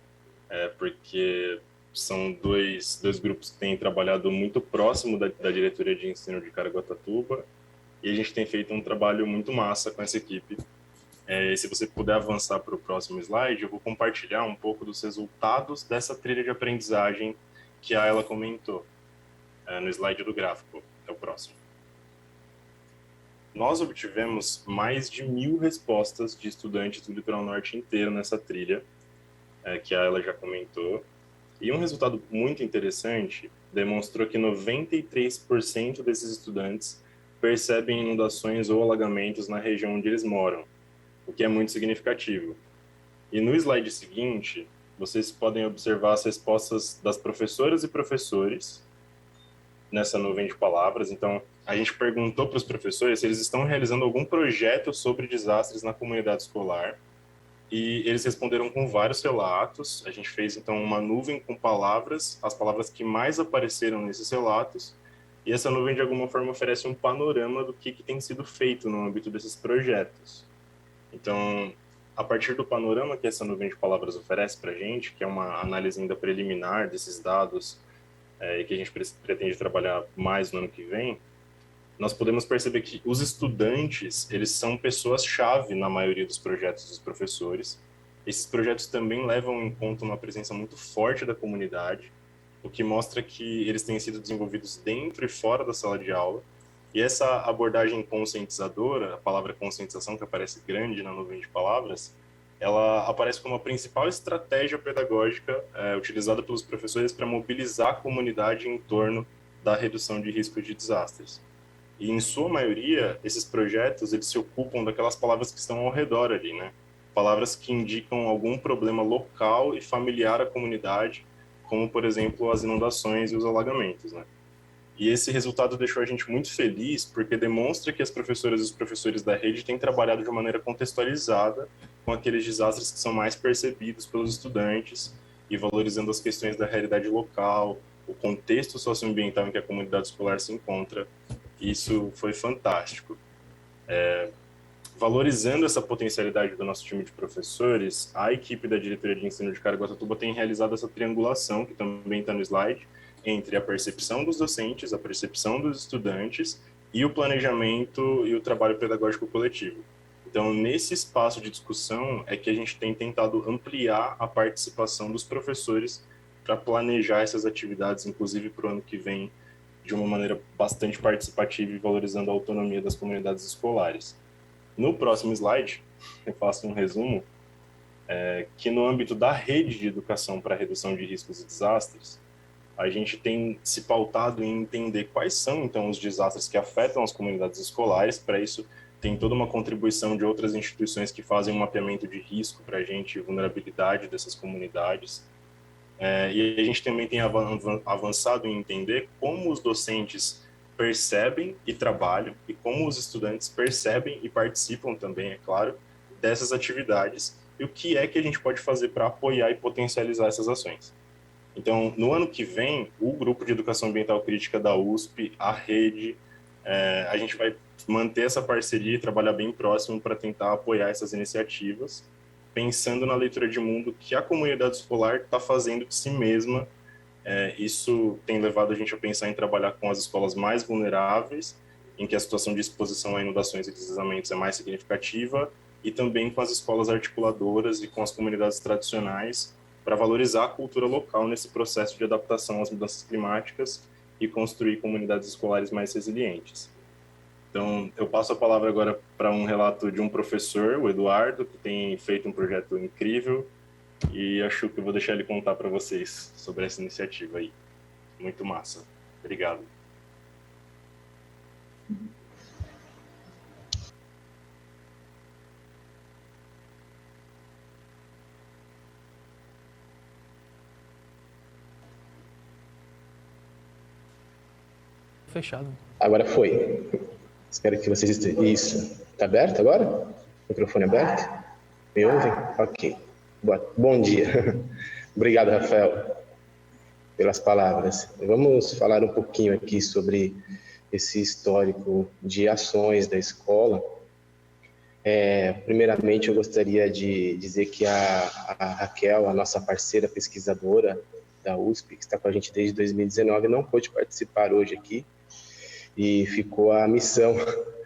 porque são dois grupos que têm trabalhado muito próximo da diretoria de ensino de Caraguatatuba, e a gente tem feito um trabalho muito massa com essa equipe. Se você puder avançar para o próximo slide, eu vou compartilhar um pouco dos resultados dessa trilha de aprendizagem que a Ayla comentou, no slide do gráfico. É o próximo. Nós obtivemos mais de 1.000 respostas de estudantes do Litoral Norte inteiro nessa trilha, que a Ayla já comentou. E um resultado muito interessante demonstrou que 93% desses estudantes percebem inundações ou alagamentos na região onde eles moram, o que é muito significativo. E no slide seguinte, vocês podem observar as respostas das professoras e professores nessa nuvem de palavras. Então, a gente perguntou para os professores se eles estão realizando algum projeto sobre desastres na comunidade escolar, e eles responderam com vários relatos. A gente fez, então, uma nuvem com palavras, as palavras que mais apareceram nesses relatos, e essa nuvem, de alguma forma, oferece um panorama do que tem sido feito no âmbito desses projetos. Então, a partir do panorama que essa nuvem de palavras oferece para a gente, que é uma análise ainda preliminar desses dados, e que a gente pretende trabalhar mais no ano que vem, nós podemos perceber que os estudantes, eles são pessoas-chave na maioria dos projetos dos professores. Esses projetos também levam em conta uma presença muito forte da comunidade, o que mostra que eles têm sido desenvolvidos dentro e fora da sala de aula. E essa abordagem conscientizadora, a palavra conscientização, que aparece grande na nuvem de palavras, ela aparece como a principal estratégia pedagógica utilizada pelos professores para mobilizar a comunidade em torno da redução de risco de desastres. E, em sua maioria, esses projetos, eles se ocupam daquelas palavras que estão ao redor ali, né? Palavras que indicam algum problema local e familiar à comunidade, como, por exemplo, as inundações e os alagamentos, né? E esse resultado deixou a gente muito feliz, porque demonstra que as professoras e os professores da rede têm trabalhado de uma maneira contextualizada com aqueles desastres que são mais percebidos pelos estudantes e valorizando as questões da realidade local, o contexto socioambiental em que a comunidade escolar se encontra. Isso foi fantástico. Valorizando essa potencialidade do nosso time de professores, a equipe da diretoria de ensino de Caraguatatuba tem realizado essa triangulação, que também está no slide, entre a percepção dos docentes, a percepção dos estudantes e o planejamento e o trabalho pedagógico coletivo. Então, nesse espaço de discussão é que a gente tem tentado ampliar a participação dos professores para planejar essas atividades, inclusive para o ano que vem, de uma maneira bastante participativa e valorizando a autonomia das comunidades escolares. No próximo slide, eu faço um resumo, que no âmbito da rede de educação para redução de riscos e desastres, a gente tem se pautado em entender quais são, então, os desastres que afetam as comunidades escolares. Para isso, tem toda uma contribuição de outras instituições que fazem um mapeamento de risco para a gente, vulnerabilidade dessas comunidades. E a gente também tem avançado em entender como os docentes percebem e trabalham, e como os estudantes percebem e participam também, é claro, dessas atividades, e o que é que a gente pode fazer para apoiar e potencializar essas ações. Então, no ano que vem, o Grupo de Educação Ambiental Crítica da USP, a rede, a gente vai manter essa parceria e trabalhar bem próximo para tentar apoiar essas iniciativas, pensando na leitura de mundo que a comunidade escolar está fazendo de si mesma. Isso tem levado a gente a pensar em trabalhar com as escolas mais vulneráveis, em que a situação de exposição a inundações e deslizamentos é mais significativa, e também com as escolas articuladoras e com as comunidades tradicionais, para valorizar a cultura local nesse processo de adaptação às mudanças climáticas e construir comunidades escolares mais resilientes. Então, eu passo a palavra agora para um relato de um professor, o Eduardo, que tem feito um projeto incrível, e acho que eu vou deixar ele contar para vocês sobre essa iniciativa aí. Muito massa. Obrigado. Fechado. Agora foi. Espero que vocês estejam... Isso. Está aberto agora? Microfone aberto? Me ouvem? Ok. Bom dia. Obrigado, Rafael, pelas palavras. Vamos falar um pouquinho aqui sobre esse histórico de ações da escola. Primeiramente, eu gostaria de dizer que a Raquel, a nossa parceira pesquisadora, da USP, que está com a gente desde 2019, não pôde participar hoje aqui, e ficou a missão,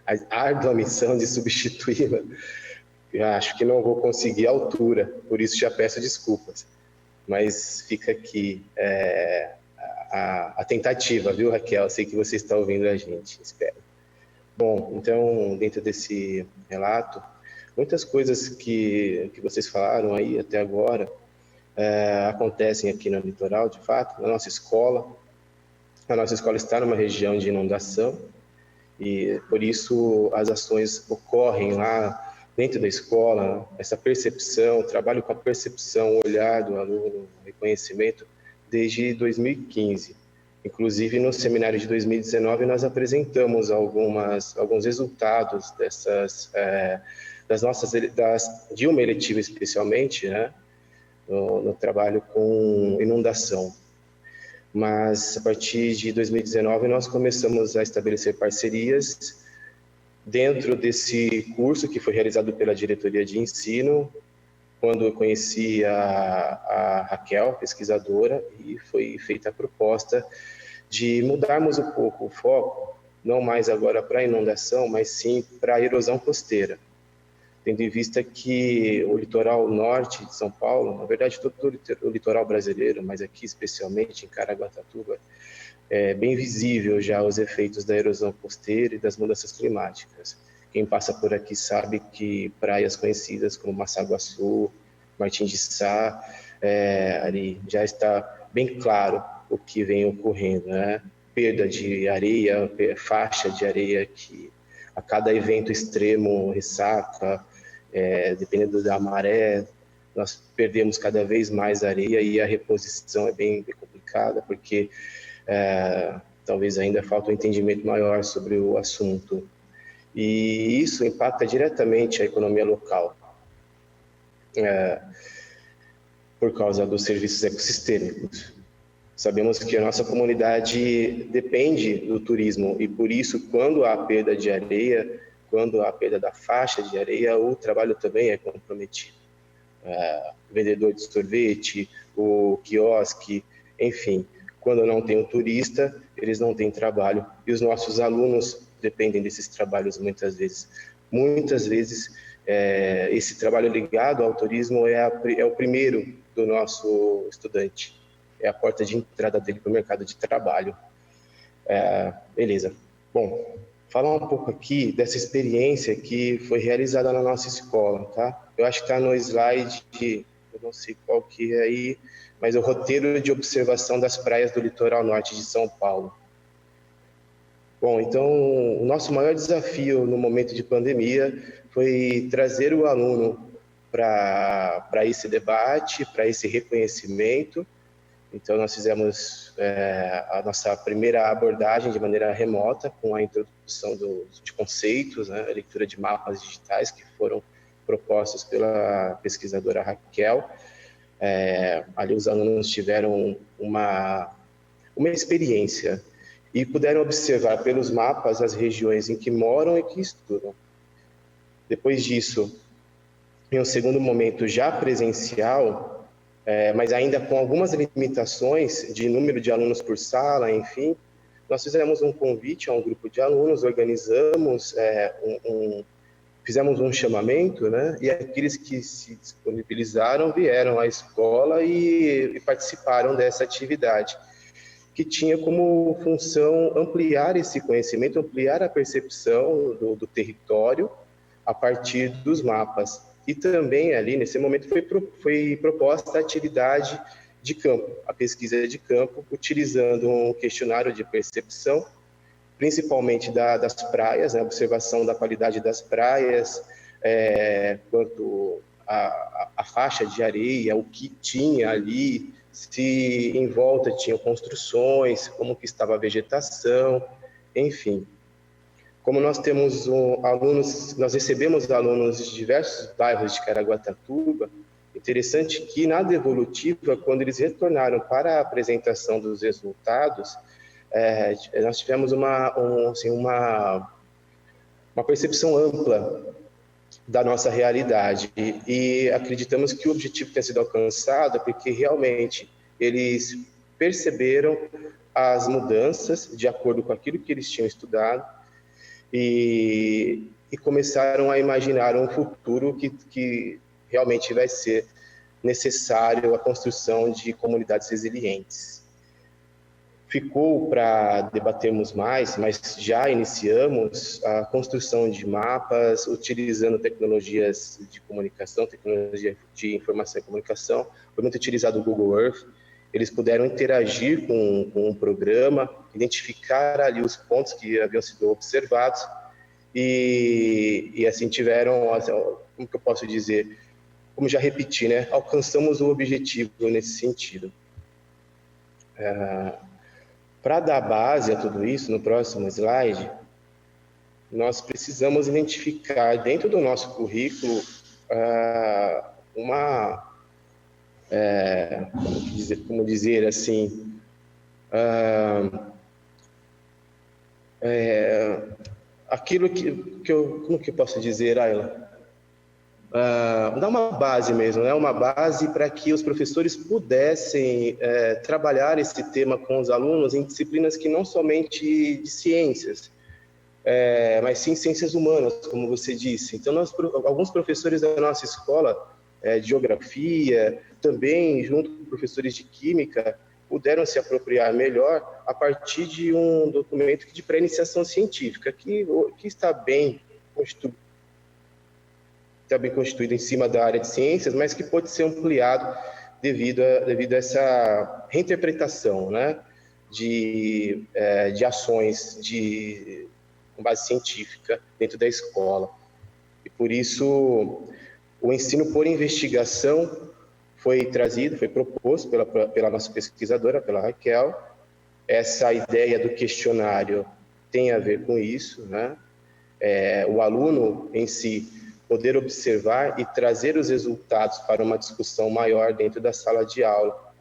a árdua missão de substituí-la. Eu acho que não vou conseguir a altura, por isso já peço desculpas. Mas fica aqui a tentativa, viu, Raquel? Eu sei que você está ouvindo a gente, espero. Bom, então, dentro desse relato, muitas coisas que vocês falaram aí até agora acontecem aqui no litoral, de fato, na nossa escola. A nossa escola está numa região de inundação e, por isso, as ações ocorrem lá dentro da escola, essa percepção, trabalho com a percepção, o olhar do aluno, o reconhecimento, desde 2015. Inclusive, no seminário de 2019, nós apresentamos alguns resultados de uma eletiva especialmente, né, no trabalho com inundação. Mas, a partir de 2019, nós começamos a estabelecer parcerias dentro desse curso que foi realizado pela diretoria de ensino, quando eu conheci a Raquel, pesquisadora, e foi feita a proposta de mudarmos um pouco o foco, não mais agora para a inundação, mas sim para a erosão costeira, tendo em vista que o litoral norte de São Paulo, na verdade todo o litoral brasileiro, mas aqui especialmente em Caraguatatuba, é bem visível já os efeitos da erosão costeira e das mudanças climáticas. Quem passa por aqui sabe que praias conhecidas como Massaguaçu, Martim de Sá, ali já está bem claro o que vem ocorrendo, né? Perda de areia, faixa de areia que a cada evento extremo ressaca, dependendo da maré, nós perdemos cada vez mais areia e a reposição é bem complicada, porque talvez ainda falta um entendimento maior sobre o assunto. E isso impacta diretamente a economia local, por causa dos serviços ecossistêmicos. Sabemos que a nossa comunidade depende do turismo e, por isso, quando há perda de areia, quando há perda da faixa de areia, o trabalho também é comprometido. O vendedor de sorvete, o quiosque, enfim, quando não tem um turista, eles não têm trabalho. E os nossos alunos dependem desses trabalhos muitas vezes. Muitas vezes, esse trabalho ligado ao turismo é o primeiro do nosso estudante. É a porta de entrada dele para o mercado de trabalho. Beleza. Bom, falar um pouco aqui dessa experiência que foi realizada na nossa escola, tá? Eu acho que está no slide, eu não sei qual que é aí, mas o roteiro de observação das praias do litoral norte de São Paulo. Bom, então, o nosso maior desafio no momento de pandemia foi trazer o aluno para esse debate, para esse reconhecimento. Então, nós fizemos a nossa primeira abordagem de maneira remota, com a introdução de conceitos, né, a leitura de mapas digitais que foram propostos pela pesquisadora Raquel. Ali os alunos tiveram uma experiência e puderam observar pelos mapas as regiões em que moram e que estudam. Depois disso, em um segundo momento já presencial, mas ainda com algumas limitações de número de alunos por sala, enfim, nós fizemos um convite a um grupo de alunos, organizamos, fizemos um chamamento, né? E aqueles que se disponibilizaram vieram à escola e participaram dessa atividade, que tinha como função ampliar esse conhecimento, ampliar a percepção do território a partir dos mapas. E também ali, nesse momento, foi proposta a atividade de campo, a pesquisa de campo, utilizando um questionário de percepção, principalmente das praias, né, a observação da qualidade das praias, quanto à faixa de areia, o que tinha ali, se em volta tinham construções, como que estava a vegetação, enfim. Como nós temos nós recebemos alunos de diversos bairros de Caraguatatuba, interessante que na devolutiva, quando eles retornaram para a apresentação dos resultados, nós tivemos uma percepção ampla da nossa realidade e acreditamos que o objetivo tenha sido alcançado porque realmente eles perceberam as mudanças de acordo com aquilo que eles tinham estudado e começaram a imaginar um futuro que realmente vai ser necessário a construção de comunidades resilientes. Ficou para debatermos mais, mas já iniciamos a construção de mapas utilizando tecnologias de comunicação, tecnologia de informação e comunicação. Foi muito utilizado o Google Earth. Eles puderam interagir com o programa, identificar ali os pontos que haviam sido observados e assim tiveram, como que eu posso dizer, como já repeti, né? Alcançamos o objetivo nesse sentido. Para dar base a tudo isso, no próximo slide, nós precisamos identificar dentro do nosso currículo como dizer assim, aquilo que eu, como que eu posso dizer, Ayla? Dar uma base mesmo, né? Uma base para que os professores pudessem trabalhar esse tema com os alunos em disciplinas que não somente de ciências, mas sim ciências humanas, como você disse. Então, alguns professores da nossa escola de geografia, também junto com professores de química, puderam se apropriar melhor a partir de um documento de pré-iniciação científica, que está bem constituído em cima da área de ciências, mas que pode ser ampliado devido a essa reinterpretação, né, de ações com base científica dentro da escola. E por isso, o ensino por investigação foi proposto pela nossa pesquisadora, pela Raquel. Essa ideia do questionário tem a ver com isso, né? O aluno em si poder observar e trazer os resultados para uma discussão maior dentro da sala de aula.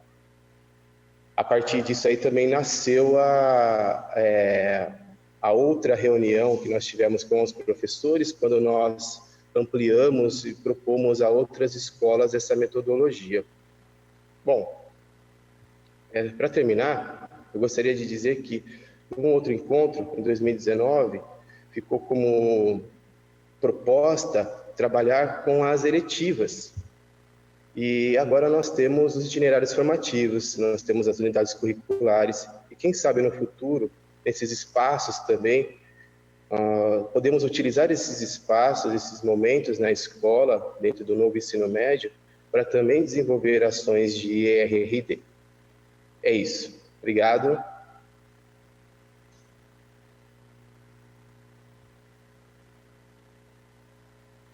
A partir disso aí também nasceu a outra reunião que nós tivemos com os professores, quando nós ampliamos e propomos a outras escolas essa metodologia. Bom, para terminar, eu gostaria de dizer que um outro encontro, em 2019, ficou como proposta trabalhar com as eletivas. E agora nós temos os itinerários formativos, nós temos as unidades curriculares, e quem sabe no futuro, nesses espaços também, podemos utilizar esses espaços, esses momentos na escola, dentro do novo ensino médio, para também desenvolver ações de ERRD. É isso. Obrigado.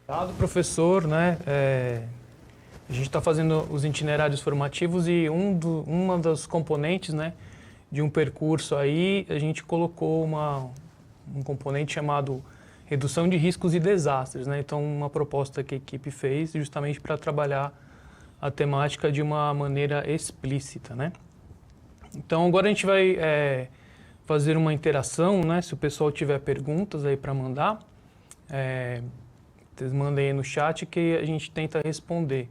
Obrigado, professor, né? A gente está fazendo os itinerários formativos e uma das componentes, né, de um percurso aí, a gente colocou um componente chamado redução de riscos e desastres, né? Então, uma proposta que a equipe fez justamente para trabalhar a temática de uma maneira explícita, né? Então, agora a gente vai fazer uma interação, né? Se o pessoal tiver perguntas aí para mandar, vocês mandem aí no chat que a gente tenta responder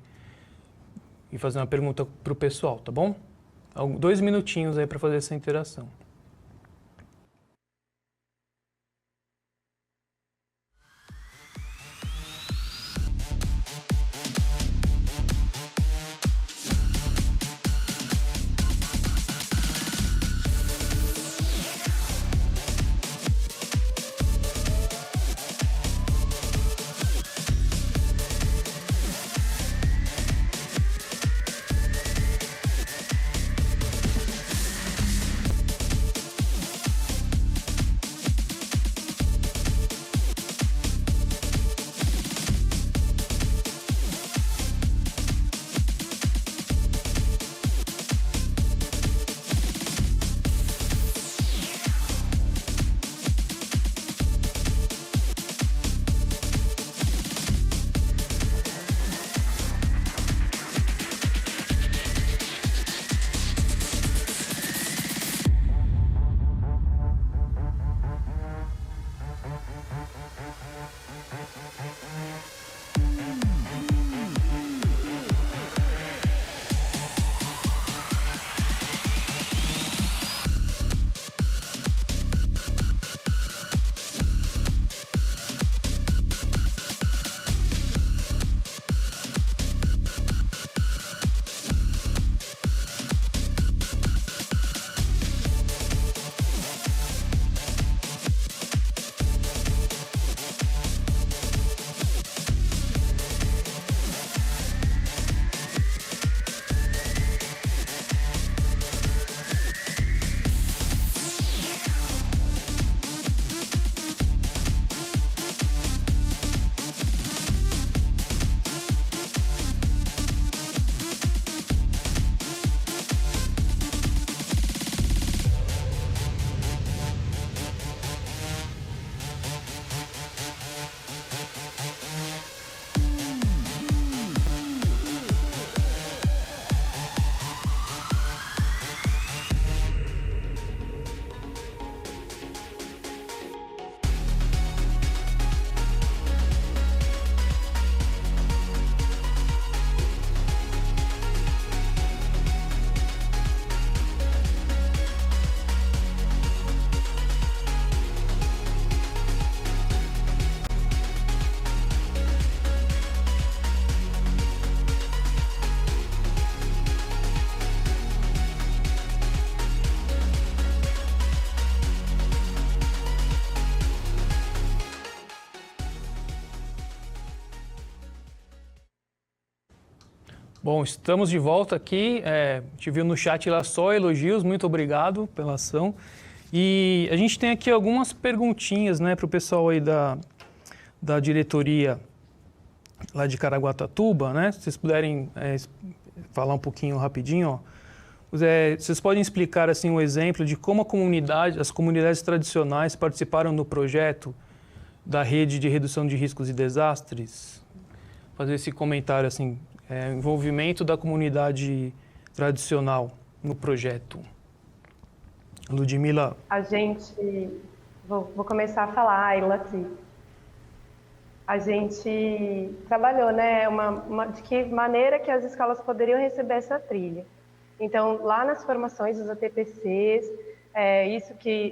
e fazer uma pergunta para o pessoal, tá bom? 2 minutinhos aí para fazer essa interação. Bom, estamos de volta aqui. Te viu no chat lá só elogios, muito obrigado pela ação. E a gente tem aqui algumas perguntinhas, né, para o pessoal aí da diretoria lá de Caraguatatuba, né? Se vocês puderem falar um pouquinho rapidinho, ó. Vocês podem explicar assim um exemplo de como as comunidades tradicionais participaram do projeto da rede de redução de riscos e desastres? Fazer esse comentário assim, envolvimento da comunidade tradicional no projeto. Ludmila. Vou começar a falar, Ayla aqui. A gente trabalhou, né, de que maneira que as escolas poderiam receber essa trilha. Então, lá nas formações dos ATPCs,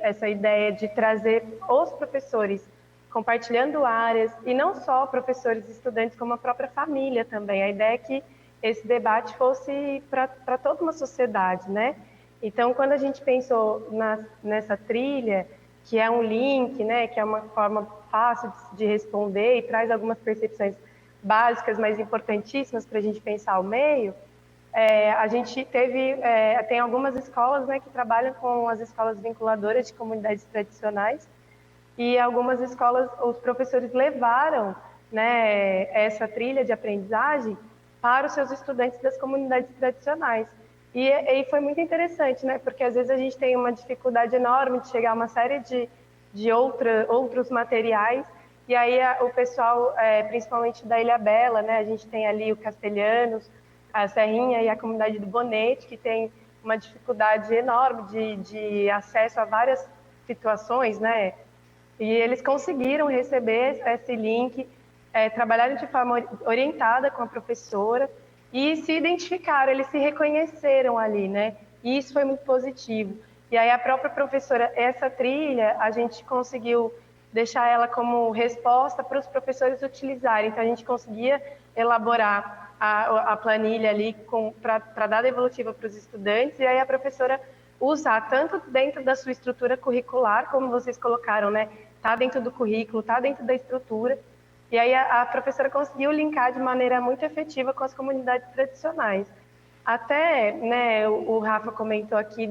essa ideia de trazer os professores compartilhando áreas, e não só professores e estudantes, como a própria família também. A ideia é que esse debate fosse para toda uma sociedade, né? Então, quando a gente pensou nessa trilha, que é um link, né, que é uma forma fácil de responder e traz algumas percepções básicas, mas importantíssimas para a gente pensar o meio, a gente tem algumas escolas, né, que trabalham com as escolas vinculadoras de comunidades tradicionais, e algumas escolas, os professores levaram, né, essa trilha de aprendizagem para os seus estudantes das comunidades tradicionais. E foi muito interessante, né, porque às vezes a gente tem uma dificuldade enorme de chegar a uma série de outros materiais, e aí o pessoal, principalmente da Ilhabela, né, a gente tem ali o Castelhanos, a Serrinha e a comunidade do Bonete, que tem uma dificuldade enorme de acesso a várias situações, né? E eles conseguiram receber esse link, trabalharam de forma orientada com a professora e se identificaram, eles se reconheceram ali, né? E isso foi muito positivo. E aí a própria professora, essa trilha, a gente conseguiu deixar ela como resposta para os professores utilizarem. Então a gente conseguia elaborar a planilha ali para dar devolutiva para os estudantes, e aí a professora usar tanto dentro da sua estrutura curricular, como vocês colocaram, né? Tá dentro do currículo, tá dentro da estrutura, e aí a professora conseguiu linkar de maneira muito efetiva com as comunidades tradicionais. Até, né, o Rafa comentou aqui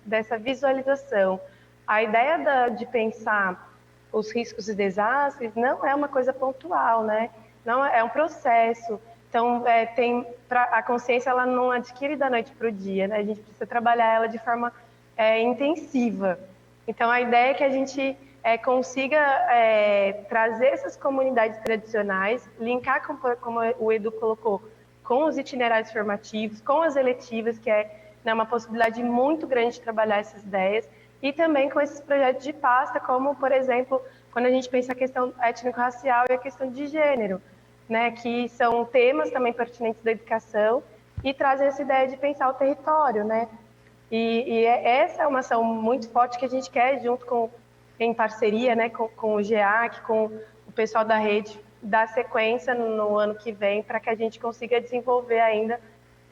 dessa visualização. A ideia de pensar os riscos e desastres não é uma coisa pontual, né? Não é um processo. Então, a consciência ela não adquire da noite para o dia, né? A gente precisa trabalhar ela de forma intensiva. Então, a ideia é que a gente consiga trazer essas comunidades tradicionais, linkar, como o Edu colocou, com os itinerários formativos, com as eletivas, que é, né, uma possibilidade muito grande de trabalhar essas ideias, e também com esses projetos de pasta, como, por exemplo, quando a gente pensa a questão étnico-racial e a questão de gênero, né, que são temas também pertinentes da educação e trazem essa ideia de pensar o território, né? Essa é uma ação muito forte que a gente quer, em parceria, né, com o GEAC, com o pessoal da rede, dar sequência no ano que vem, para que a gente consiga desenvolver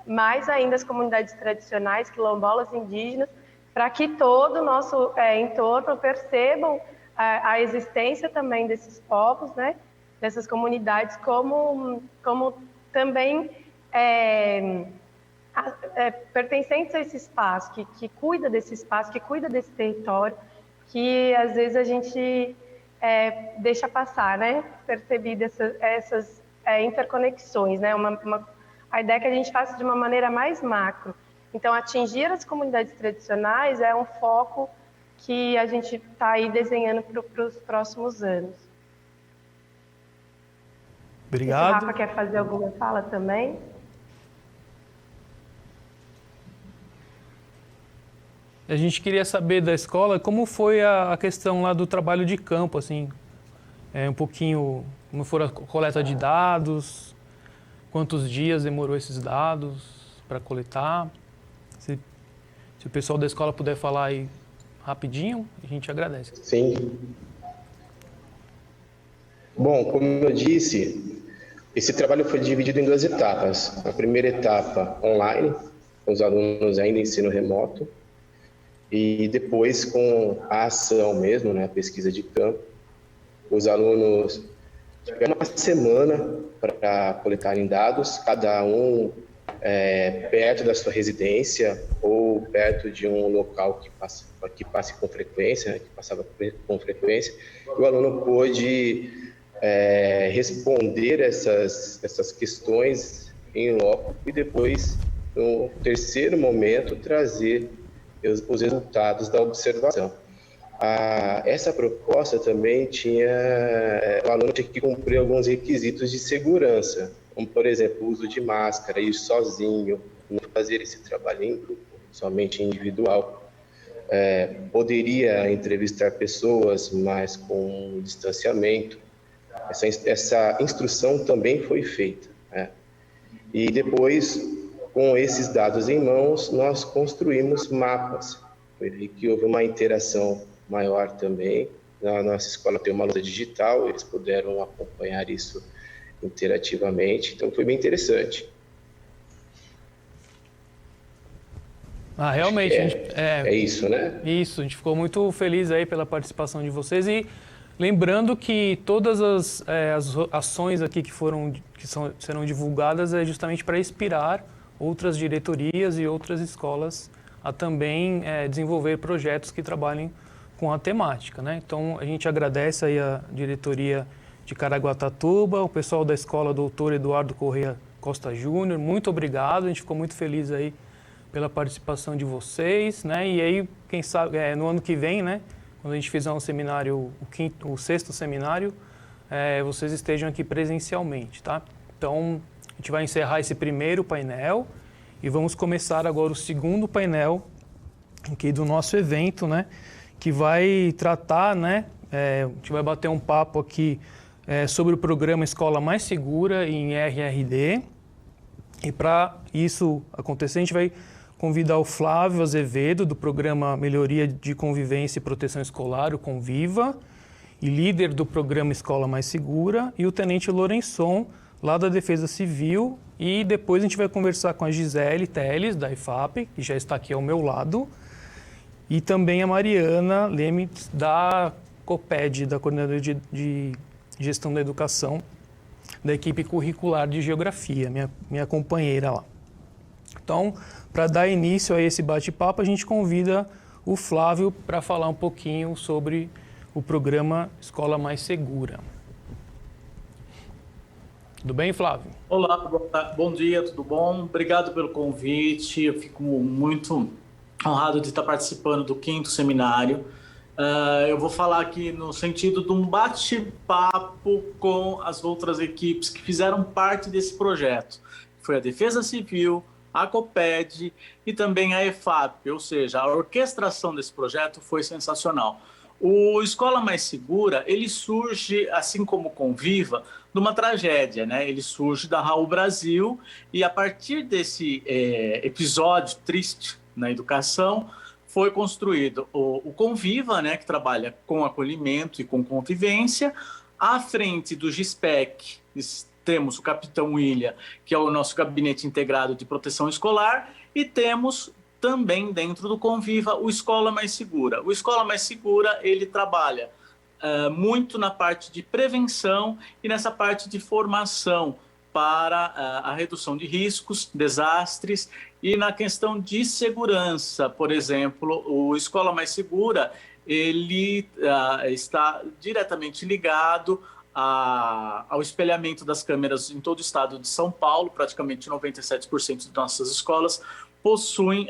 mais ainda as comunidades tradicionais, quilombolas, indígenas, para que todo o nosso entorno percebam a existência também desses povos, né, dessas comunidades, como também pertencentes a esse espaço, que cuida desse espaço, que cuida desse território, que às vezes a gente deixa passar, né? Percebidas essas interconexões, né? A ideia é que a gente faça de uma maneira mais macro. Então, atingir as comunidades tradicionais é um foco que a gente está aí desenhando para os próximos anos. Obrigado. Se o Rafa quer fazer alguma fala também? A gente queria saber da escola como foi a questão lá do trabalho de campo, assim, um pouquinho, como foi a coleta de dados, quantos dias demorou esses dados para coletar. Se o pessoal da escola puder falar aí rapidinho, a gente agradece. Sim. Bom, como eu disse, esse trabalho foi dividido em 2 etapas. A primeira etapa online, com os alunos ainda em ensino remoto, e depois com a ação mesmo, né, a pesquisa de campo. Os alunos tiveram uma semana para coletarem dados, cada um perto da sua residência ou perto de um local que passe com frequência, né, que passava com frequência, o aluno pôde responder essas questões em loco e depois, no terceiro momento, trazer os resultados da observação. Essa proposta também o aluno tinha que cumprir alguns requisitos de segurança, como, por exemplo, o uso de máscara, ir sozinho, não fazer esse trabalho em grupo, somente individual. Poderia entrevistar pessoas, mas com distanciamento. Essa instrução também foi feita, né? E depois, com esses dados em mãos, nós construímos mapas. Foi aí que houve uma interação maior também. Na nossa escola tem uma lousa digital, eles puderam acompanhar isso interativamente, então foi bem interessante. Realmente. É isso, né? Isso, a gente ficou muito feliz aí pela participação de vocês e lembrando que todas as ações aqui serão divulgadas é justamente para inspirar outras diretorias e outras escolas a também desenvolver projetos que trabalhem com a temática, né? Então, a gente agradece aí a diretoria de Caraguatatuba, o pessoal da escola Doutor Eduardo Correia Costa Júnior, muito obrigado, a gente ficou muito feliz aí pela participação de vocês, né? E aí, quem sabe, no ano que vem, né? Quando a gente fizer um seminário, o sexto seminário, vocês estejam aqui presencialmente, tá? Então, a gente vai encerrar esse primeiro painel e vamos começar agora o segundo painel aqui do nosso evento, né? Que vai tratar, né? A gente vai bater um papo aqui sobre o programa Escola Mais Segura em RRD. E para isso acontecer, a gente vai convidar o Flávio Azevedo, do programa Melhoria de Convivência e Proteção Escolar, o Conviva, e líder do programa Escola Mais Segura, e o Tenente Lourençon, lá da Defesa Civil. E depois a gente vai conversar com a Gisele Teles, da IFAP, que já está aqui ao meu lado, e também a Mariana Lemitz, da COPED, da Coordenadoria de Gestão da Educação, da equipe curricular de Geografia, minha companheira lá. Então, para dar início a esse bate-papo, a gente convida o Flávio para falar um pouquinho sobre o programa Escola Mais Segura. Tudo bem, Flávio? Olá, bom dia, tudo bom? Obrigado pelo convite, eu fico muito honrado de estar participando do 5º seminário. Eu vou falar aqui no sentido de um bate-papo com as outras equipes que fizeram parte desse projeto. Foi a Defesa Civil, a COPED e também a EFAP, ou seja, a orquestração desse projeto foi sensacional. O Escola Mais Segura, ele surge, assim como o Conviva, de uma tragédia, né? Ele surge da Raul Brasil e a partir desse episódio triste na educação, foi construído o Conviva, né, que trabalha com acolhimento e com convivência. À frente do GISPEC, temos o Capitão William, que é o nosso gabinete integrado de proteção escolar, e temos também dentro do Conviva o Escola Mais Segura. O Escola Mais Segura, ele trabalha muito na parte de prevenção e nessa parte de formação para a redução de riscos, desastres e na questão de segurança. Por exemplo, o Escola Mais Segura, ele está diretamente ligado ao espelhamento das câmeras em todo o estado de São Paulo. Praticamente 97% de nossas escolas possuem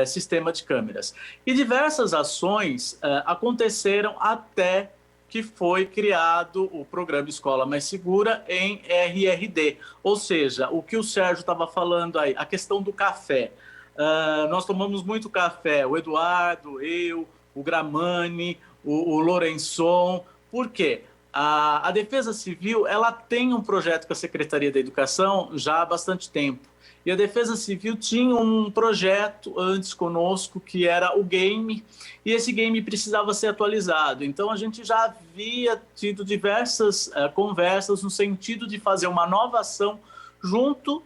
sistema de câmeras. E diversas ações aconteceram até que foi criado o programa Escola Mais Segura em RRD. Ou seja, o que o Sérgio estava falando aí, a questão do café. Nós tomamos muito café, o Eduardo, eu, o Gramani, o Lourençon. Por quê? A Defesa Civil, ela tem um projeto com a Secretaria da Educação já há bastante tempo. E a Defesa Civil tinha um projeto antes conosco, que era o game, e esse game precisava ser atualizado. Então, a gente já havia tido diversas conversas no sentido de fazer uma nova ação junto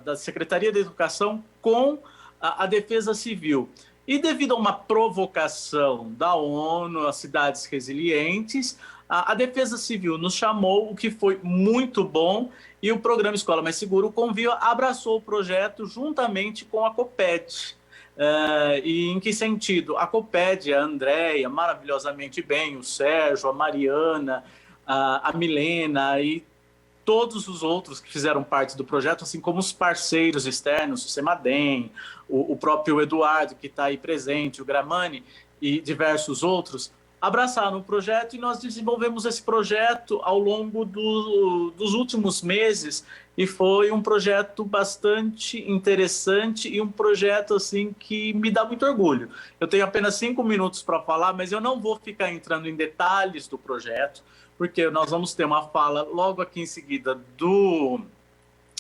da Secretaria da Educação com a Defesa Civil. E devido a uma provocação da ONU, as cidades resilientes, A Defesa Civil nos chamou, o que foi muito bom, e o Programa Escola Mais Segura, o Convívio, abraçou o projeto juntamente com a Coped. E em que sentido? A Coped, a Andréia, maravilhosamente bem, o Sérgio, a Mariana, a Milena e todos os outros que fizeram parte do projeto, assim como os parceiros externos, o Semadem, o próprio Eduardo, que está aí presente, o Gramani e diversos outros, abraçaram o projeto, e nós desenvolvemos esse projeto ao longo dos últimos meses, e foi um projeto bastante interessante e um projeto assim que me dá muito orgulho. Eu tenho apenas 5 minutos para falar, mas eu não vou ficar entrando em detalhes do projeto, porque nós vamos ter uma fala logo aqui em seguida do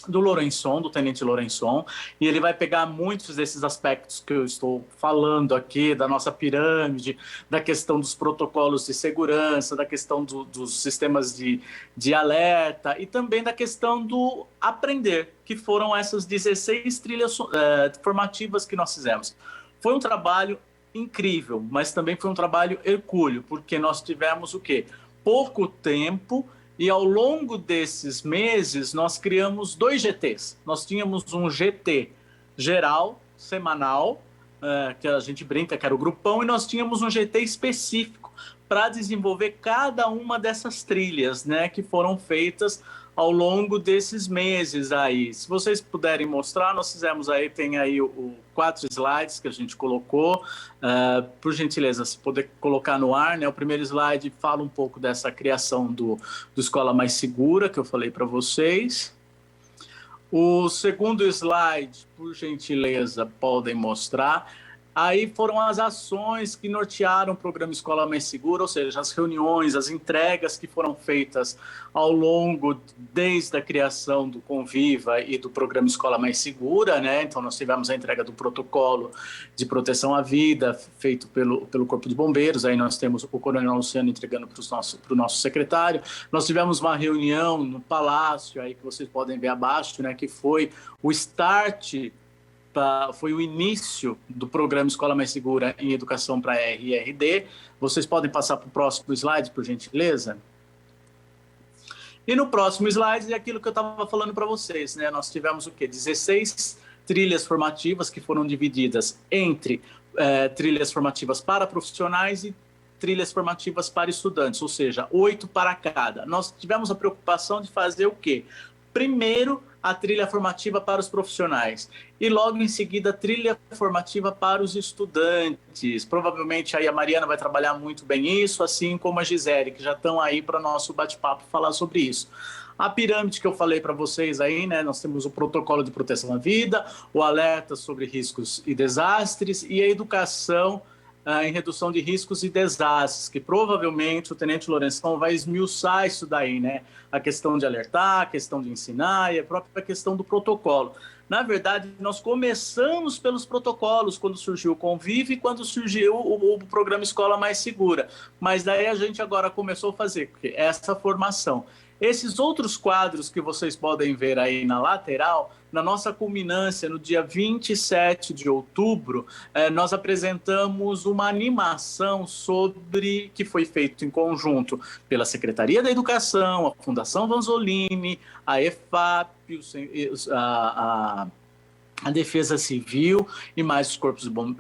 Lourençon, do Tenente Lourençon, e ele vai pegar muitos desses aspectos que eu estou falando aqui, da nossa pirâmide, da questão dos protocolos de segurança, da questão dos sistemas de alerta e também da questão do aprender, que foram essas 16 trilhas formativas que nós fizemos. Foi um trabalho incrível, mas também foi um trabalho hercúleo, porque nós tivemos o quê? Pouco tempo. E ao longo desses meses, nós criamos 2 GTs. Nós tínhamos um GT geral, semanal, que a gente brinca que era o grupão, e nós tínhamos um GT específico para desenvolver cada uma dessas trilhas, né, que foram feitas ao longo desses meses aí. Se vocês puderem mostrar, nós fizemos aí, tem aí 4 slides que a gente colocou. Por gentileza, se puder colocar no ar, né? O primeiro slide fala um pouco dessa criação do Escola Mais Segura, que eu falei para vocês. O segundo slide, por gentileza, podem mostrar. Aí foram as ações que nortearam o Programa Escola Mais Segura, ou seja, as reuniões, as entregas que foram feitas ao longo, desde a criação do Conviva e do Programa Escola Mais Segura, né? Então, nós tivemos a entrega do protocolo de proteção à vida, feito pelo Corpo de Bombeiros, aí nós temos o Coronel Luciano entregando para o nosso secretário. Nós tivemos uma reunião no Palácio, aí que vocês podem ver abaixo, né? Que foi o start, foi o início do Programa Escola Mais Segura em Educação para R e RD. Vocês podem passar para o próximo slide, por gentileza? E no próximo slide é aquilo que eu estava falando para vocês, né? Nós tivemos o quê? 16 trilhas formativas que foram divididas entre trilhas formativas para profissionais e trilhas formativas para estudantes, ou seja, 8 para cada. Nós tivemos a preocupação de fazer o quê? Primeiro, a trilha formativa para os profissionais e logo em seguida a trilha formativa para os estudantes. Provavelmente aí a Mariana vai trabalhar muito bem isso, assim como a Gisele, que já estão aí para o nosso bate-papo falar sobre isso. A pirâmide que eu falei para vocês aí, né? Nós temos o protocolo de proteção à vida, o alerta sobre riscos e desastres e a educação em redução de riscos e desastres, que provavelmente o Tenente Lourençon vai esmiuçar isso daí, né? A questão de alertar, a questão de ensinar e a própria questão do protocolo. Na verdade, nós começamos pelos protocolos, quando surgiu o Convive e quando surgiu o Programa Escola Mais Segura. Mas daí a gente agora começou a fazer essa formação. Esses outros quadros que vocês podem ver aí na lateral, na nossa culminância, no dia 27 de outubro, nós apresentamos uma animação que foi feita em conjunto pela Secretaria da Educação, a Fundação Vanzolini, a EFAP, a Defesa Civil e mais o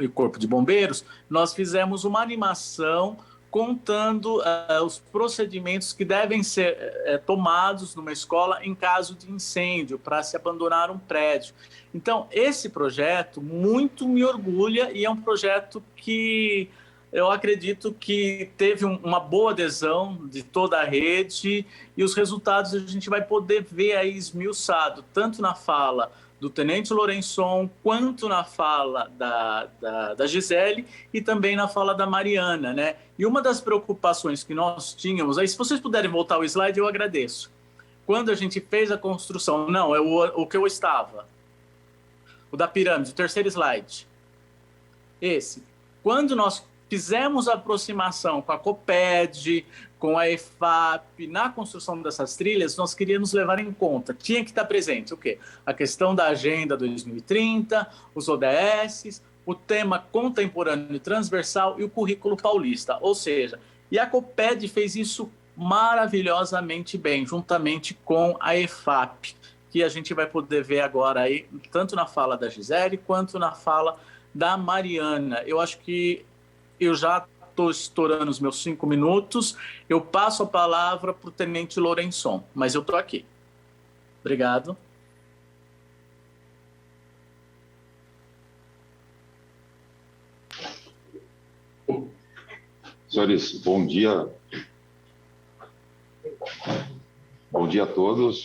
Corpo de Bombeiros. Nós fizemos uma animação contando os procedimentos que devem ser tomados numa escola em caso de incêndio, para se abandonar um prédio. Então, esse projeto muito me orgulha e é um projeto que eu acredito que teve uma boa adesão de toda a rede e os resultados a gente vai poder ver aí esmiuçado, tanto na fala do Tenente Lourençon, quanto na fala da Gisele e também na fala da Mariana, né? E uma das preocupações que nós tínhamos, aí se vocês puderem voltar ao slide, eu agradeço. Quando a gente fez a construção, não, é o que eu estava, o da pirâmide, o terceiro slide, esse. Quando nós fizemos a aproximação com a Coped, com a EFAP, na construção dessas trilhas, nós queríamos levar em conta, tinha que estar presente o quê? A questão da Agenda 2030, os ODS, o tema contemporâneo e transversal e o currículo paulista, ou seja, e a Coped fez isso maravilhosamente bem, juntamente com a EFAP, que a gente vai poder ver agora aí, tanto na fala da Gisele, quanto na fala da Mariana. Eu acho que eu já estou estourando os meus 5 minutos, eu passo a palavra para o Tenente Lourençon, mas eu estou aqui. Obrigado. Senhores, bom dia. Bom dia a todos.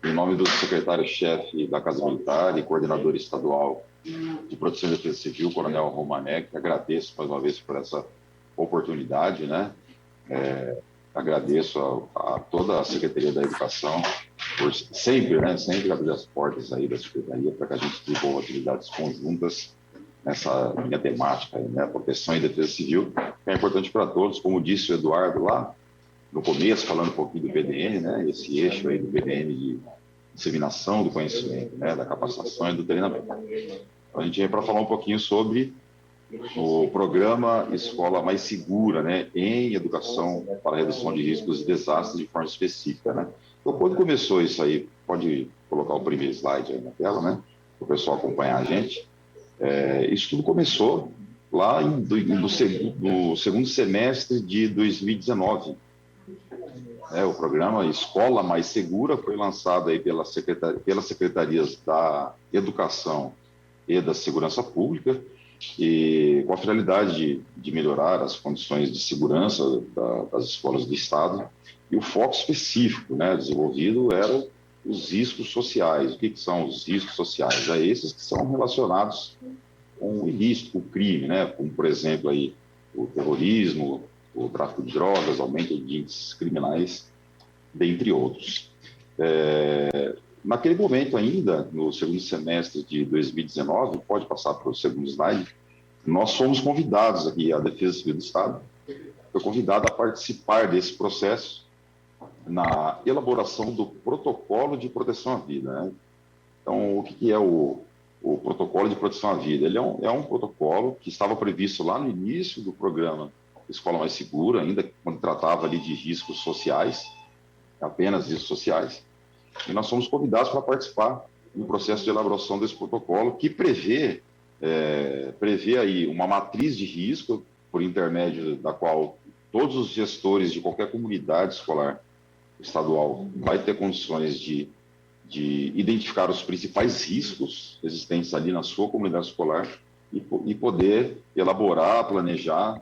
Em nome do secretário-chefe da Casa Militar e coordenador estadual de Proteção e Defesa Civil, Coronel Romanek, agradeço mais uma vez por essa oportunidade, né? Agradeço a toda a Secretaria da Educação por sempre, né? Sempre abrir as portas aí da Secretaria para que a gente desenvolva atividades conjuntas nessa linha temática, né? Proteção e Defesa Civil, que é importante para todos, como disse o Eduardo lá no começo, falando um pouquinho do BDN, né? Esse eixo aí do BDN de disseminação do conhecimento, né? Da capacitação e do treinamento. Então, a gente veio para falar um pouquinho sobre o programa Escola Mais Segura, né? Em educação para a redução de riscos e desastres de forma específica, né? Então, quando começou isso aí, pode colocar o primeiro slide aí na tela, né? Para o pessoal acompanhar a gente. Isso tudo começou lá no segundo semestre de 2019. O programa Escola Mais Segura foi lançado aí pelas secretarias da Educação e da Segurança Pública, e com a finalidade de melhorar as condições de segurança das escolas do Estado. E o foco específico, né, desenvolvido era os riscos sociais. O que são os riscos sociais? Esses que são relacionados com o ilícito, com o crime, né? Como, por exemplo, aí, o terrorismo, o tráfico de drogas, aumento de índices criminais, dentre outros. Naquele momento ainda, no segundo semestre de 2019, pode passar para o segundo slide, nós fomos convidados aqui, a Defesa Civil do Estado, foi convidada a participar desse processo na elaboração do protocolo de proteção à vida, né? Então, o que é o protocolo de proteção à vida? Ele é um protocolo que estava previsto lá no início do programa Escola Mais Segura, ainda quando tratava ali de riscos sociais, apenas riscos sociais, e nós fomos convidados para participar no processo de elaboração desse protocolo, que prevê aí uma matriz de risco, por intermédio da qual todos os gestores de qualquer comunidade escolar estadual vai ter condições de identificar os principais riscos existentes ali na sua comunidade escolar e poder elaborar, planejar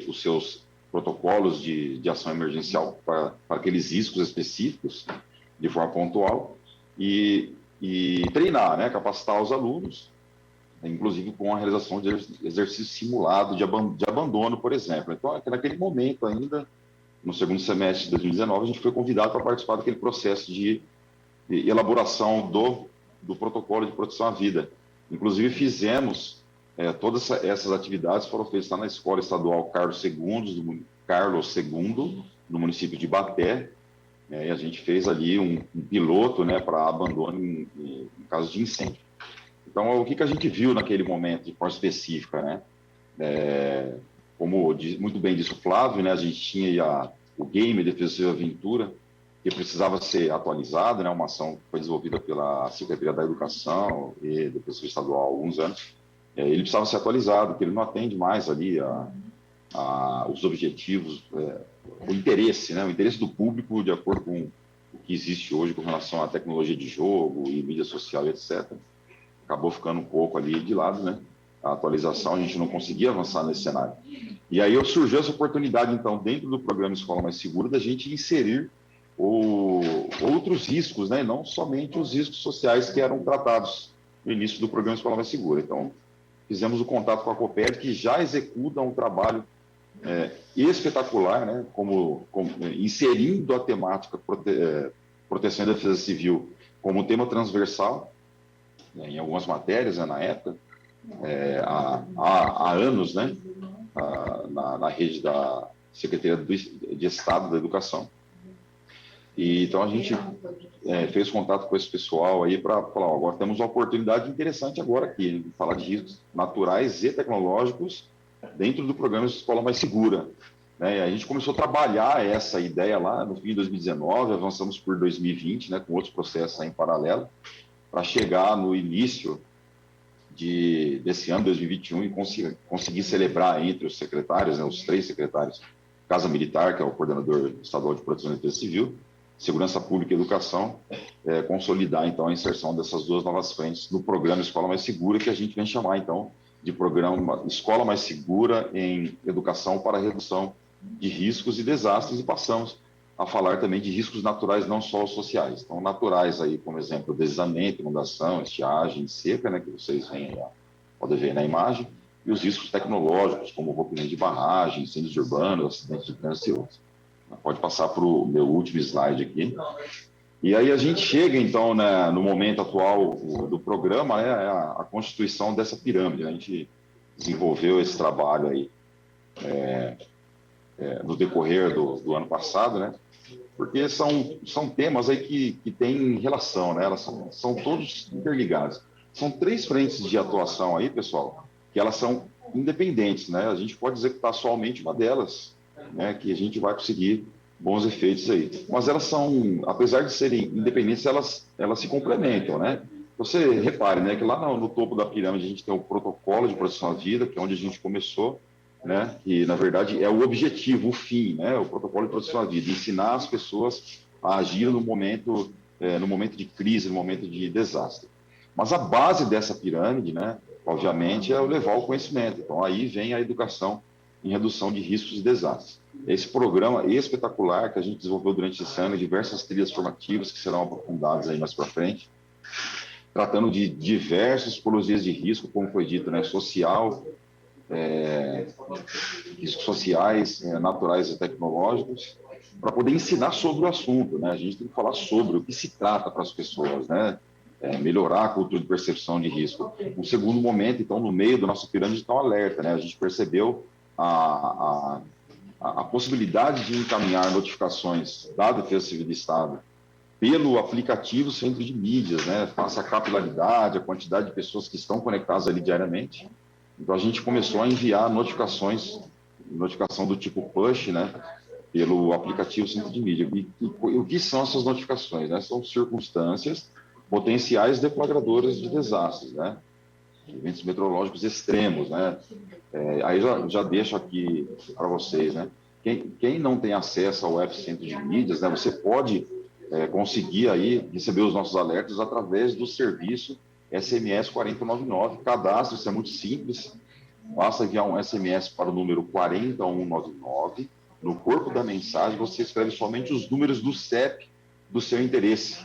os seus protocolos de ação emergencial para aqueles riscos específicos de forma pontual e treinar, né, capacitar os alunos, inclusive com a realização de exercício simulado de abandono, por exemplo. Então, naquele momento ainda, no segundo semestre de 2019, a gente foi convidado para participar daquele processo de elaboração do protocolo de proteção à vida. Inclusive, fizemos todas essas atividades foram feitas lá na Escola Estadual Carlos II, no município de Ibaté, e a gente fez ali um piloto, né, para abandono em caso de incêndio. Então, o que a gente viu naquele momento, de forma específica, né? Como muito bem disse o Flávio, né, a gente tinha o game Defesa Civil Aventura, que precisava ser atualizado, né, uma ação que foi desenvolvida pela Secretaria da Educação e Defesa Civil Estadual há alguns anos. Ele precisava ser atualizado, porque ele não atende mais ali os objetivos, o interesse, né, o interesse do público de acordo com o que existe hoje com relação à tecnologia de jogo e mídia social e etc. Acabou ficando um pouco ali de lado, né? A atualização, a gente não conseguia avançar nesse cenário. E aí surgiu essa oportunidade, então, dentro do programa Escola Mais Segura, da gente inserir outros riscos, né? Não somente os riscos sociais que eram tratados no início do programa Escola Mais Segura. Então, fizemos o contato com a COPED, que já executa um trabalho espetacular, né? Como inserindo a temática proteção e defesa civil como tema transversal, né, em algumas matérias, né, na época, há anos, né? Na rede da Secretaria de Estado da Educação. E então a gente fez contato com esse pessoal aí para falar, agora temos uma oportunidade interessante agora aqui, de falar de riscos naturais e tecnológicos dentro do programa Escola Mais Segura. né? E a gente começou a trabalhar essa ideia lá no fim de 2019, avançamos por 2020, né, com outros processos aí em paralelo, para chegar no início desse ano, 2021, e conseguir celebrar entre os secretários, né, os 3 secretários, Casa Militar, que é o coordenador estadual de Proteção e Defesa Civil, Segurança Pública e Educação, consolidar, então, a inserção dessas 2 novas frentes no programa Escola Mais Segura, que a gente vem chamar, então, de programa Escola Mais Segura em Educação para a Redução de Riscos e Desastres, e passamos a falar também de riscos naturais, não só os sociais. Então, naturais aí, como exemplo, deslizamento, inundação, estiagem, seca, né, que vocês podem ver na imagem, e os riscos tecnológicos, como rompimento de barragem, incêndios urbanos, acidentes de trânsito e outros. Pode passar para o meu último slide aqui. E aí a gente chega, então, né, no momento atual do programa, né, a constituição dessa pirâmide. A gente desenvolveu esse trabalho aí no decorrer do ano passado, né, porque são temas aí que têm relação, né, elas são todos interligados. São 3 frentes de atuação aí, pessoal, que elas são independentes, né, a gente pode executar somente uma delas, né, que a gente vai conseguir bons efeitos aí. Mas elas são, apesar de serem independentes, elas se complementam, né? Você repare, né, que lá no topo da pirâmide a gente tem o protocolo de proteção à vida, que é onde a gente começou, né? Que na verdade é o objetivo, o fim, né? O protocolo de proteção à vida, ensinar as pessoas a agir no momento de crise, no momento de desastre. Mas a base dessa pirâmide, né, obviamente, é o levar o conhecimento. Então aí vem a educação em redução de riscos e desastres. Esse programa espetacular que a gente desenvolveu durante esse ano, diversas trilhas formativas que serão aprofundadas aí mais para frente, tratando de diversas tipologias de risco, como foi dito, né, social, riscos sociais, naturais e tecnológicos, para poder ensinar sobre o assunto, né? A gente tem que falar sobre o que se trata para as pessoas, né? Melhorar a cultura de percepção de risco. Um segundo momento, então, no meio da nossa pirâmide está um alerta, né? A gente percebeu a possibilidade de encaminhar notificações da Defesa Civil do Estado pelo aplicativo Centro de Mídias, né? Passa a capilaridade, a quantidade de pessoas que estão conectadas ali diariamente. Então, a gente começou a enviar notificação do tipo push, né? Pelo aplicativo Centro de Mídia. E o que são essas notificações, né? São circunstâncias potenciais deflagradoras de desastres, né? Eventos meteorológicos extremos, né? Aí já deixo aqui para vocês, né? Quem não tem acesso ao app Centro de Mídias, né? Você pode conseguir aí receber os nossos alertas através do serviço SMS 4099. Cadastro, isso é muito simples. Basta enviar um SMS para o número 40199. No corpo da mensagem, você escreve somente os números do CEP do seu interesse.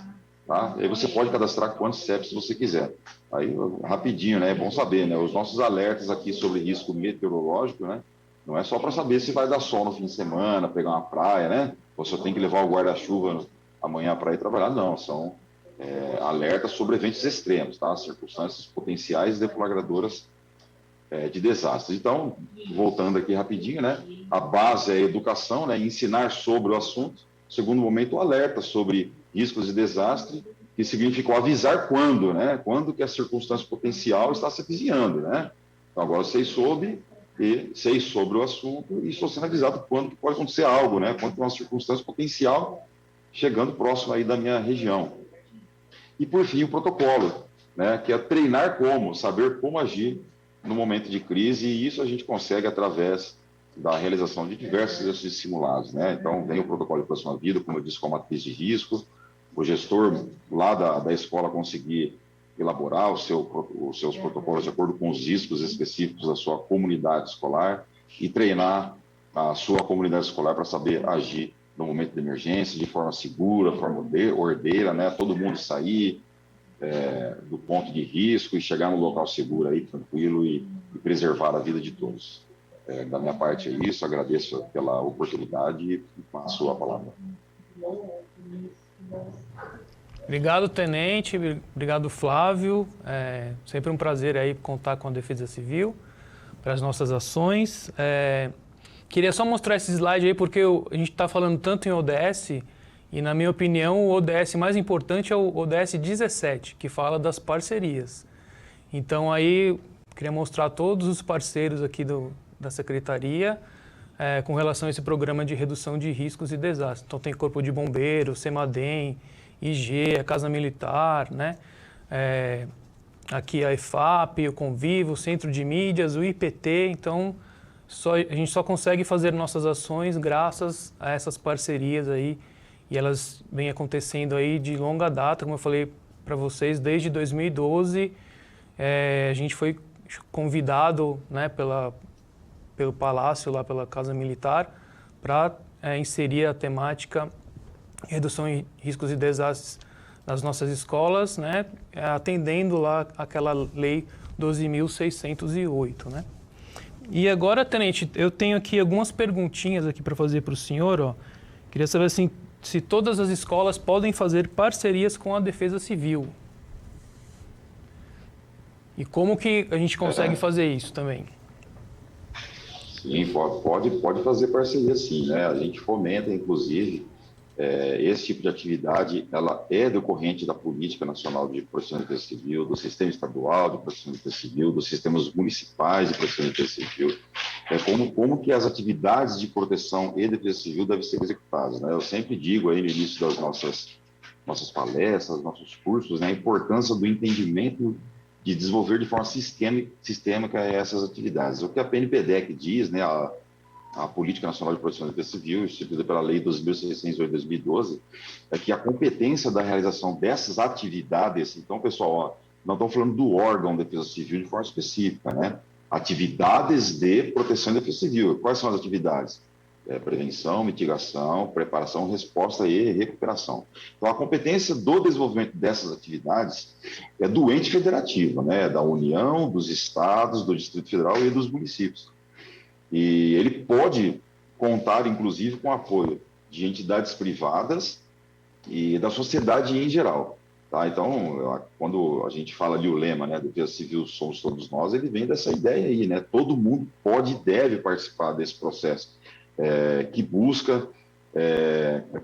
Tá? Aí você pode cadastrar quantos CEPs você quiser. Aí, rapidinho, né? É bom saber, né? Os nossos alertas aqui sobre risco meteorológico, né? Não é só para saber se vai dar sol no fim de semana, pegar uma praia, né? Ou se eu tenho que levar o guarda-chuva amanhã para ir trabalhar. Não, são alertas sobre eventos extremos, tá? Circunstâncias potenciais deflagradoras de desastres. Então, voltando aqui rapidinho, né? A base é a educação, né? Ensinar sobre o assunto. Segundo momento, o alerta sobre riscos de desastre, que significou avisar quando, né? Quando que a circunstância potencial está se avizinhando, né? Então, agora sei sobre o assunto e estou sendo avisado quando que pode acontecer algo, né? Quando tem uma circunstância potencial chegando próximo aí da minha região. E, por fim, o protocolo, né? Que é treinar saber como agir no momento de crise, e isso a gente consegue através da realização de diversos exercícios simulados, né? Então, vem o protocolo de proteção à vida, como eu disse, com a matriz de risco, o gestor lá da escola conseguir elaborar os seus protocolos de acordo com os riscos específicos da sua comunidade escolar e treinar a sua comunidade escolar para saber agir no momento de emergência, de forma segura, forma ordeira, né? Todo mundo sair do ponto de risco e chegar no local seguro aí, tranquilo e preservar a vida de todos. Da minha parte é isso, agradeço pela oportunidade e passo a palavra. Obrigado, Tenente, obrigado, Flávio. Sempre um prazer aí contar com a Defesa Civil para as nossas ações. Queria só mostrar esse slide aí porque a gente está falando tanto em ODS e, na minha opinião, o ODS mais importante é o ODS 17, que fala das parcerias. Então, aí, queria mostrar todos os parceiros aqui da Secretaria, com relação a esse programa de redução de riscos e desastres. Então tem Corpo de Bombeiros, CEMADEM, IG, a Casa Militar, né? Aqui a EFAP, o Convivo, o Centro de Mídias, o IPT. Então a gente só consegue fazer nossas ações graças a essas parcerias aí, e elas vêm acontecendo aí de longa data, como eu falei para vocês, desde 2012. A gente foi convidado, né, pelo Palácio, lá pela Casa Militar, para inserir a temática redução de riscos e desastres nas nossas escolas, né, atendendo lá aquela lei 12.608, né. E agora, Tenente, eu tenho aqui algumas perguntinhas aqui para fazer para o senhor, ó. Queria saber assim, se todas as escolas podem fazer parcerias com a Defesa Civil. E como que a gente consegue fazer isso também? Sim, pode fazer parceria sim, né? A gente fomenta, inclusive, esse tipo de atividade, ela é decorrente da Política Nacional de Proteção de Defesa Civil, do Sistema Estadual de Proteção de Defesa Civil, dos sistemas municipais de proteção de defesa civil, como que as atividades de proteção e defesa civil devem ser executadas, né? Eu sempre digo aí no início das nossas palestras, nossos cursos, né, a importância do entendimento de desenvolver de forma sistêmica essas atividades. O que a PNPDEC diz, né, a Política Nacional de Proteção de Defesa Civil, instituída pela Lei 12.608 de 2012, é que a competência da realização dessas atividades, então, pessoal, ó, não estamos falando do órgão de defesa civil de forma específica, né? Atividades de proteção e defesa civil. Quais são as atividades? Prevenção, mitigação, preparação, resposta e recuperação. Então, a competência do desenvolvimento dessas atividades é do ente federativo, né? Da União, dos estados, do Distrito Federal e dos municípios. E ele pode contar, inclusive, com o apoio de entidades privadas e da sociedade em geral. Tá? Então, quando a gente fala ali o lema, né, Defesa Civil somos todos nós, ele vem dessa ideia aí, né? Todo mundo pode e deve participar desse processo, que busca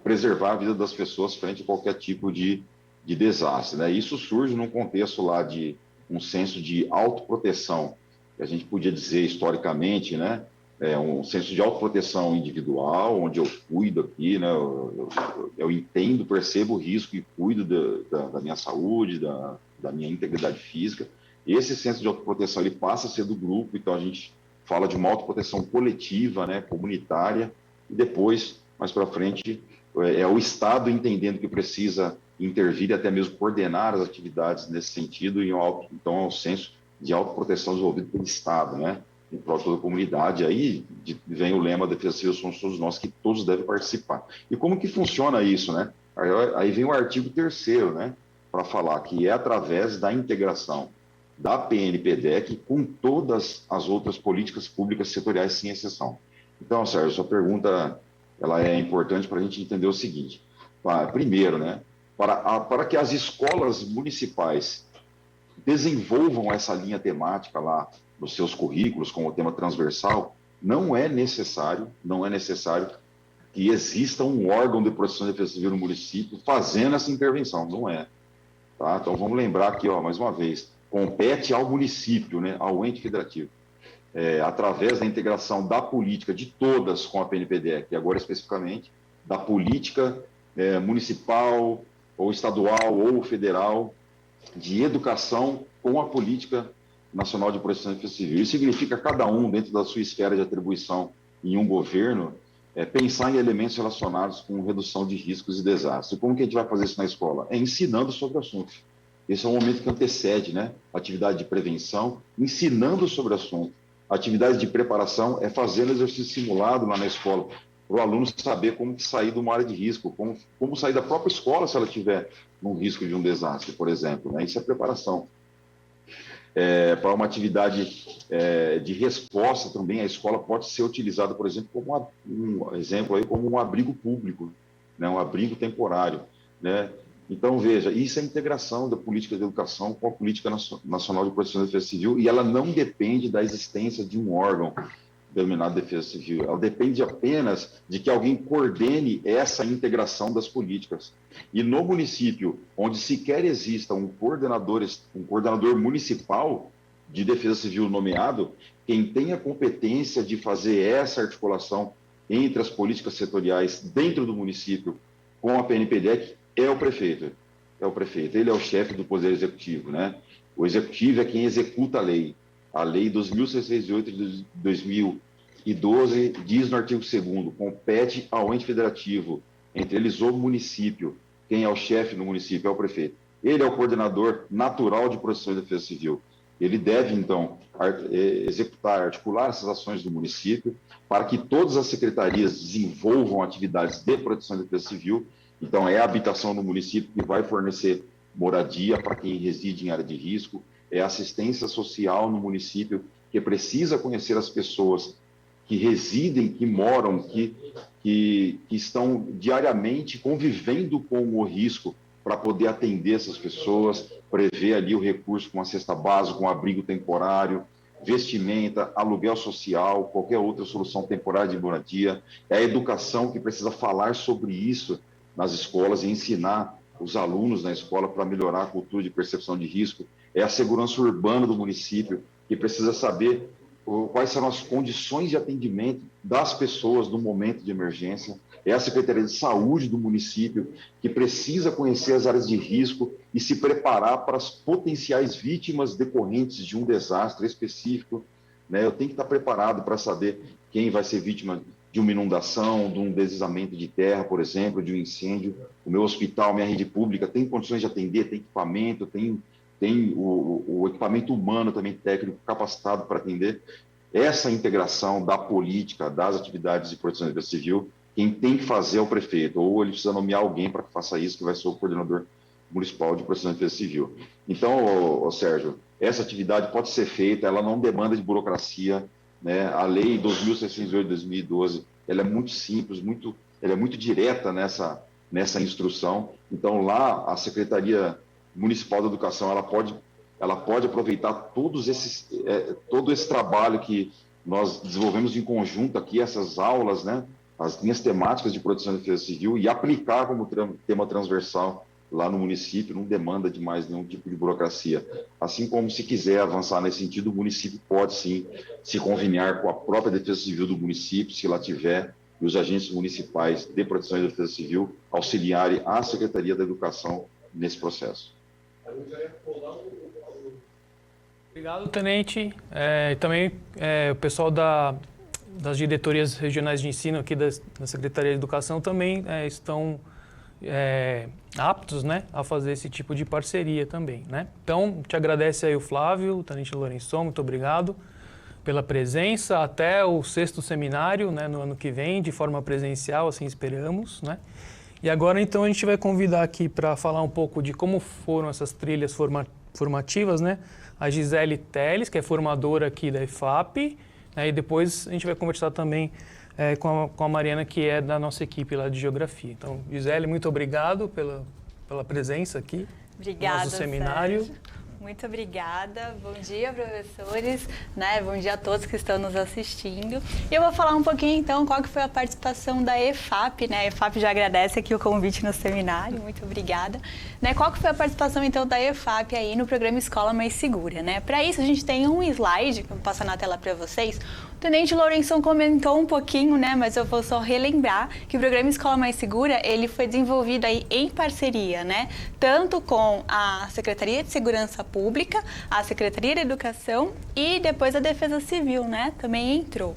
preservar a vida das pessoas frente a qualquer tipo de desastre, né? Isso surge num contexto lá de um senso de autoproteção, que a gente podia dizer historicamente, né? Um senso de autoproteção individual, onde eu cuido aqui, né? Eu entendo, percebo o risco e cuido da minha saúde, da minha integridade física. Esse senso de autoproteção, ele passa a ser do grupo, então a gente fala de uma autoproteção coletiva, né? Comunitária, e depois, mais para frente, é o Estado entendendo que precisa intervir e até mesmo coordenar as atividades nesse sentido, então é um senso de autoproteção desenvolvido pelo Estado, né? Em prol de toda a comunidade. Aí vem o lema Defesa Civil somos todos nós, que todos devem participar. E como que funciona isso, né? Aí vem o artigo 3º, né? Para falar que é através da integração da PNPDEC com todas as outras políticas públicas setoriais, sem exceção. Então, Sérgio, sua pergunta ela é importante para a gente entender o seguinte. Primeiro, né? Para que as escolas municipais desenvolvam essa linha temática lá nos seus currículos com o tema transversal, não é necessário que exista um órgão de proteção e defesa civil no município fazendo essa intervenção, não é. Tá? Então vamos lembrar aqui, ó, mais uma vez, compete ao município, né, ao ente federativo, através da integração da política de todas com a PNPDEC, e agora especificamente da política municipal, ou estadual, ou federal, de educação com a política nacional de proteção e defesa civil. Isso significa cada um, dentro da sua esfera de atribuição em um governo, pensar em elementos relacionados com redução de riscos e desastres. Como que a gente vai fazer isso na escola? Ensinando sobre o assunto. Esse é o momento que antecede, né? Atividade de prevenção, ensinando sobre o assunto. A atividade de preparação é fazendo exercício simulado lá na escola, para o aluno saber como sair de uma área de risco, como sair da própria escola se ela tiver num risco de um desastre, por exemplo, né? Isso é preparação. Para uma atividade de resposta também, a escola pode ser utilizada, por exemplo, como como um abrigo público, né? Um abrigo temporário, né? Então, veja, isso é a integração da política de educação com a política nacional de proteção e defesa civil, e ela não depende da existência de um órgão denominado defesa civil, ela depende apenas de que alguém coordene essa integração das políticas. E no município, onde sequer exista um coordenador municipal, de defesa civil nomeado, quem tem a competência de fazer essa articulação entre as políticas setoriais dentro do município com a PNPDEC é o prefeito. É o prefeito, ele é o chefe do Poder Executivo, né? O Executivo é quem executa a lei. A Lei 2.608 de 2012 diz no artigo 2º, compete ao ente federativo, entre eles o município. Quem é o chefe do município é o prefeito. Ele é o coordenador natural de proteção e defesa civil. Ele deve, então, executar, articular essas ações do município para que todas as secretarias desenvolvam atividades de proteção e defesa civil. Então, é a habitação no município que vai fornecer moradia para quem reside em área de risco, é assistência social no município, que precisa conhecer as pessoas que residem, que moram, que estão diariamente convivendo com o risco, para poder atender essas pessoas, prever ali o recurso com a cesta básica, com abrigo temporário, vestimenta, aluguel social, qualquer outra solução temporária de moradia. É a educação que precisa falar sobre isso nas escolas e ensinar os alunos na escola para melhorar a cultura de percepção de risco. É a segurança urbana do município, que precisa saber quais são as condições de atendimento das pessoas no momento de emergência. É a Secretaria de Saúde do município, que precisa conhecer as áreas de risco e se preparar para as potenciais vítimas decorrentes de um desastre específico, né? Eu tenho que estar preparado para saber quem vai ser vítima de uma inundação, de um deslizamento de terra, por exemplo, de um incêndio. O meu hospital, minha rede pública, tem condições de atender, tem equipamento, tem o equipamento humano também técnico capacitado para atender. Essa integração da política, das atividades de proteção e defesa civil, quem tem que fazer é o prefeito, ou ele precisa nomear alguém para que faça isso, que vai ser o coordenador municipal de proteção e defesa civil. Então, Sérgio, essa atividade pode ser feita, ela não demanda de burocracia, né? A lei 2.608 de 2012, ela é muito simples, ela é muito direta nessa instrução. Então, lá, a Secretaria Municipal da Educação, ela pode aproveitar todo esse trabalho que nós desenvolvemos em conjunto aqui, essas aulas, né? As linhas temáticas de proteção e defesa civil, e aplicar como tema transversal lá no município, não demanda de mais nenhum tipo de burocracia. Assim como, se quiser avançar nesse sentido, o município pode sim se conveniar com a própria defesa civil do município, se lá tiver, e os agentes municipais de proteção e defesa civil auxiliarem a Secretaria da Educação nesse processo. Obrigado, tenente. Também o pessoal das diretorias regionais de ensino aqui da Secretaria de Educação também estão aptos, né, a fazer esse tipo de parceria também, né? Então, te agradece aí o Flávio, o tenente Lourençon, muito obrigado pela presença. Até o 6º seminário, né, no ano que vem, de forma presencial, assim esperamos, né? E agora, então, a gente vai convidar aqui para falar um pouco de como foram essas trilhas formativas, né? A Gisele Teles, que é formadora aqui da EFAP, né? E depois a gente vai conversar também com a Mariana, que é da nossa equipe lá de Geografia. Então, Gisele, muito obrigado pela presença aqui no nosso seminário. Sérgio. Muito obrigada. Bom dia, professores, né? Bom dia a todos que estão nos assistindo. E eu vou falar um pouquinho, então, qual que foi a participação da EFAP, né? A EFAP já agradece aqui o convite no seminário, muito obrigada. Né? Qual que foi a participação, então, da EFAP aí no programa Escola Mais Segura, né? Para isso, a gente tem um slide, que eu vou passar na tela para vocês. O tenente Lourençon comentou um pouquinho, né? Mas eu vou só relembrar que o programa Escola Mais Segura, ele foi desenvolvido aí em parceria, né? Tanto com a Secretaria de Segurança Pública, a Secretaria de Educação e depois a Defesa Civil, né? Também entrou.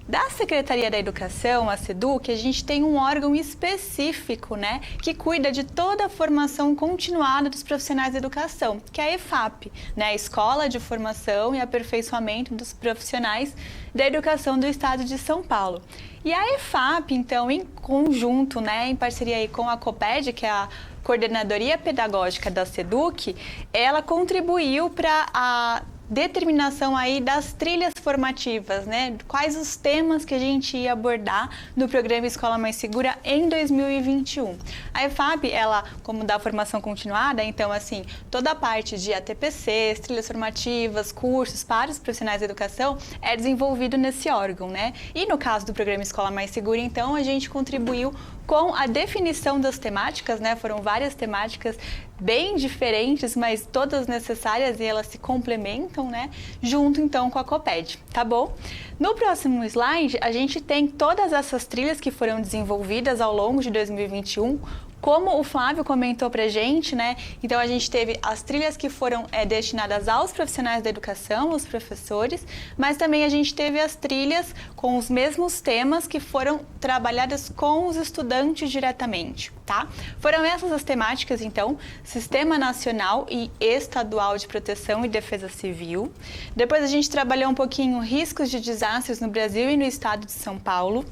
Da Secretaria da Educação, a SEDUC, a gente tem um órgão específico, né, que cuida de toda a formação continuada dos profissionais da educação, que é a EFAP, né, a Escola de Formação e Aperfeiçoamento dos Profissionais da Educação do Estado de São Paulo. E a EFAP, então, em conjunto, né, em parceria aí com a COPED, que é a Coordenadoria Pedagógica da SEDUC, ela contribuiu para a determinação aí das trilhas formativas, né? Quais os temas que a gente ia abordar no programa Escola Mais Segura em 2021. A EFAP, ela, como dá formação continuada, então, assim, toda a parte de ATPCs, trilhas formativas, cursos para os profissionais da educação é desenvolvido nesse órgão, né? E no caso do programa Escola Mais Segura, então, a gente contribuiu com a definição das temáticas, né? Foram várias temáticas bem diferentes, mas todas necessárias e elas se complementam, né? Junto então com a Coped, tá bom? No próximo slide, a gente tem todas essas trilhas que foram desenvolvidas ao longo de 2021, como o Flávio comentou pra gente, né? Então a gente teve as trilhas que foram destinadas aos profissionais da educação, os professores, mas também a gente teve as trilhas com os mesmos temas que foram trabalhadas com os estudantes diretamente, tá? Foram essas as temáticas, então, Sistema Nacional e Estadual de Proteção e Defesa Civil. Depois a gente trabalhou um pouquinho riscos de desastres no Brasil e no estado de São Paulo.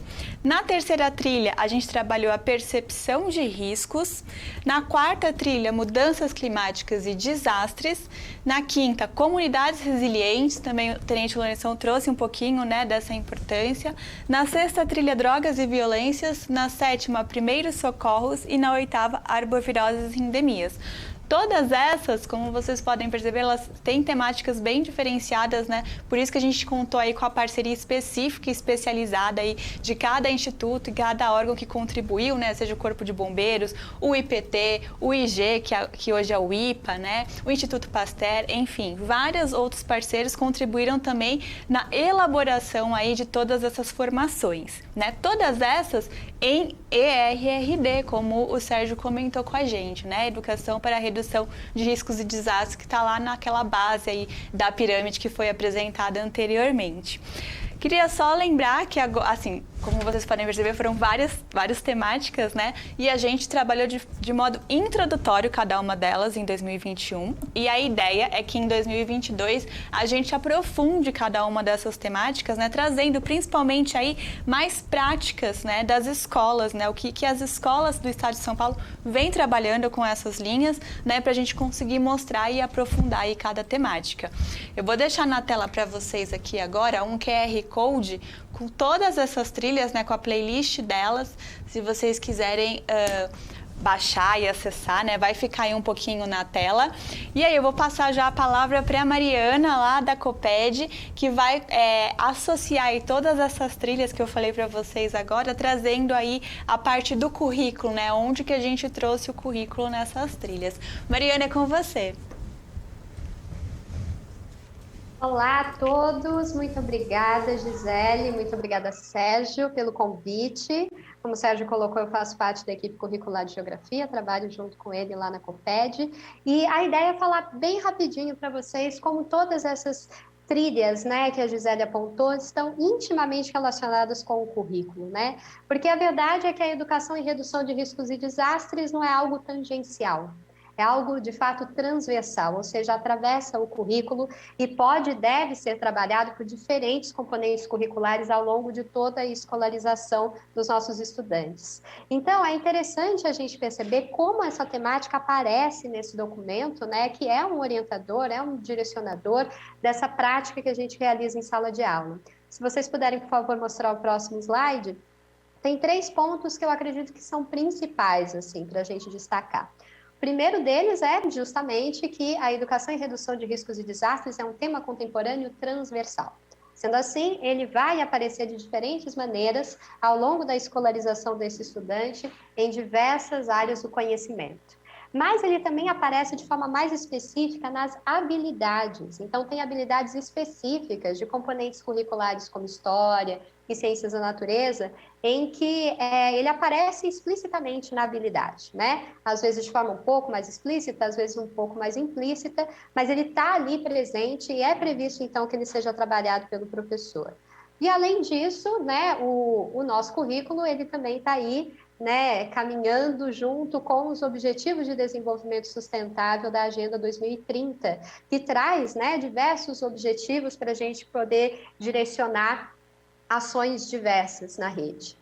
Na terceira trilha, a gente trabalhou a percepção de riscos. Na quarta trilha, mudanças climáticas e desastres. Na quinta, comunidades resilientes, também o Tenente Lourenção trouxe um pouquinho, né, dessa importância. Na sexta trilha, drogas e violências. Na sétima, primeiros socorros. E na oitava, arboviroses e endemias. Todas essas, como vocês podem perceber, elas têm temáticas bem diferenciadas, né? Por isso que a gente contou aí com a parceria específica e especializada aí de cada instituto e cada órgão que contribuiu, né? Seja o Corpo de Bombeiros, o IPT, o IG, que hoje é o IPA, né? O Instituto Pasteur, enfim, vários outros parceiros contribuíram também na elaboração aí de todas essas formações, né? Todas essas em ERRD, como o Sérgio comentou com a gente, né? Educação para a Redução de Riscos e Desastres, que está lá naquela base aí da pirâmide que foi apresentada anteriormente. Queria só lembrar que, assim, como vocês podem perceber, foram várias temáticas, né? E a gente trabalhou de modo introdutório cada uma delas em 2021. E a ideia é que em 2022 a gente aprofunde cada uma dessas temáticas, né? Trazendo principalmente aí mais práticas, né? Das escolas, né? O que as escolas do estado de São Paulo vêm trabalhando com essas linhas, né? Para a gente conseguir mostrar e aprofundar aí cada temática. Eu vou deixar na tela para vocês aqui agora um QR Code com todas essas trilhas, né, com a playlist delas, se vocês quiserem baixar e acessar, né, vai ficar aí um pouquinho na tela. E aí eu vou passar já a palavra para a Mariana lá da Coped, que vai associar aí todas essas trilhas que eu falei para vocês agora, trazendo aí a parte do currículo, né, onde que a gente trouxe o currículo nessas trilhas. Mariana, é com você. Olá a todos, muito obrigada Gisele, muito obrigada Sérgio pelo convite. Como o Sérgio colocou, eu faço parte da equipe curricular de Geografia, trabalho junto com ele lá na Coped. E a ideia é falar bem rapidinho para vocês como todas essas trilhas, né, que a Gisele apontou, estão intimamente relacionadas com o currículo, né? Porque a verdade é que a educação em redução de riscos e desastres não é algo tangencial. É algo, de fato, transversal, ou seja, atravessa o currículo e pode e deve ser trabalhado por diferentes componentes curriculares ao longo de toda a escolarização dos nossos estudantes. Então, é interessante a gente perceber como essa temática aparece nesse documento, né, que é um orientador, é um direcionador dessa prática que a gente realiza em sala de aula. Se vocês puderem, por favor, mostrar o próximo slide, tem 3 pontos que eu acredito que são principais, assim, para a gente destacar. O primeiro deles é justamente que a educação em redução de riscos e desastres é um tema contemporâneo transversal. Sendo assim, ele vai aparecer de diferentes maneiras ao longo da escolarização desse estudante em diversas áreas do conhecimento. Mas ele também aparece de forma mais específica nas habilidades. Então, tem habilidades específicas de componentes curriculares como História e Ciências da Natureza, em que ele aparece explicitamente na habilidade, né? Às vezes de forma um pouco mais explícita, às vezes um pouco mais implícita, mas ele está ali presente e é previsto, então, que ele seja trabalhado pelo professor. E, além disso, né, o nosso currículo, ele também está aí, né, caminhando junto com os Objetivos de Desenvolvimento Sustentável da Agenda 2030, que traz, né, diversos objetivos para a gente poder direcionar ações diversas na rede.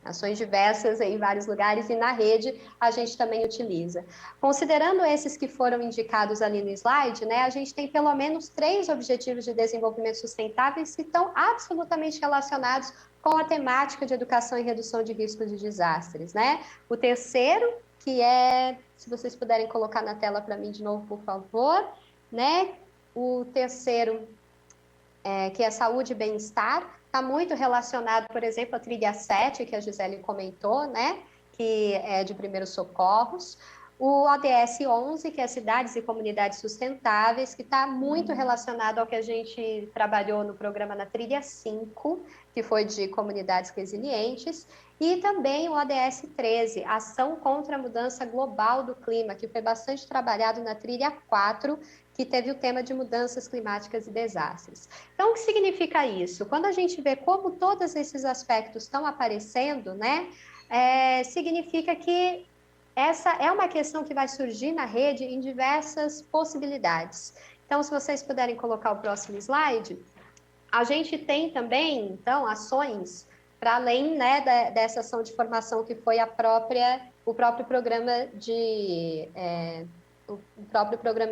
Ações diversas em vários lugares e na rede a gente também utiliza. Considerando esses que foram indicados ali no slide, né, a gente tem pelo menos 3 objetivos de desenvolvimento sustentáveis que estão absolutamente relacionados com a temática de educação e redução de riscos de desastres, né? O terceiro, que é, se vocês puderem colocar na tela para mim de novo, por favor, né? O terceiro, que é saúde e bem-estar, está muito relacionado, por exemplo, à trilha 7, que a Gisele comentou, né? que é de primeiros socorros, o ODS 11, que é Cidades e Comunidades Sustentáveis, que está muito relacionado ao que a gente trabalhou no programa na trilha 5, que foi de comunidades resilientes, e também o ODS 13, Ação contra a Mudança Global do Clima, que foi bastante trabalhado na trilha 4, que teve o tema de mudanças climáticas e desastres. Então, o que significa isso? Quando a gente vê como todos esses aspectos estão aparecendo, né, significa que essa é uma questão que vai surgir na rede em diversas possibilidades. Então, se vocês puderem colocar o próximo slide, a gente tem também, então, ações para além, né, dessa ação de formação que foi o próprio programa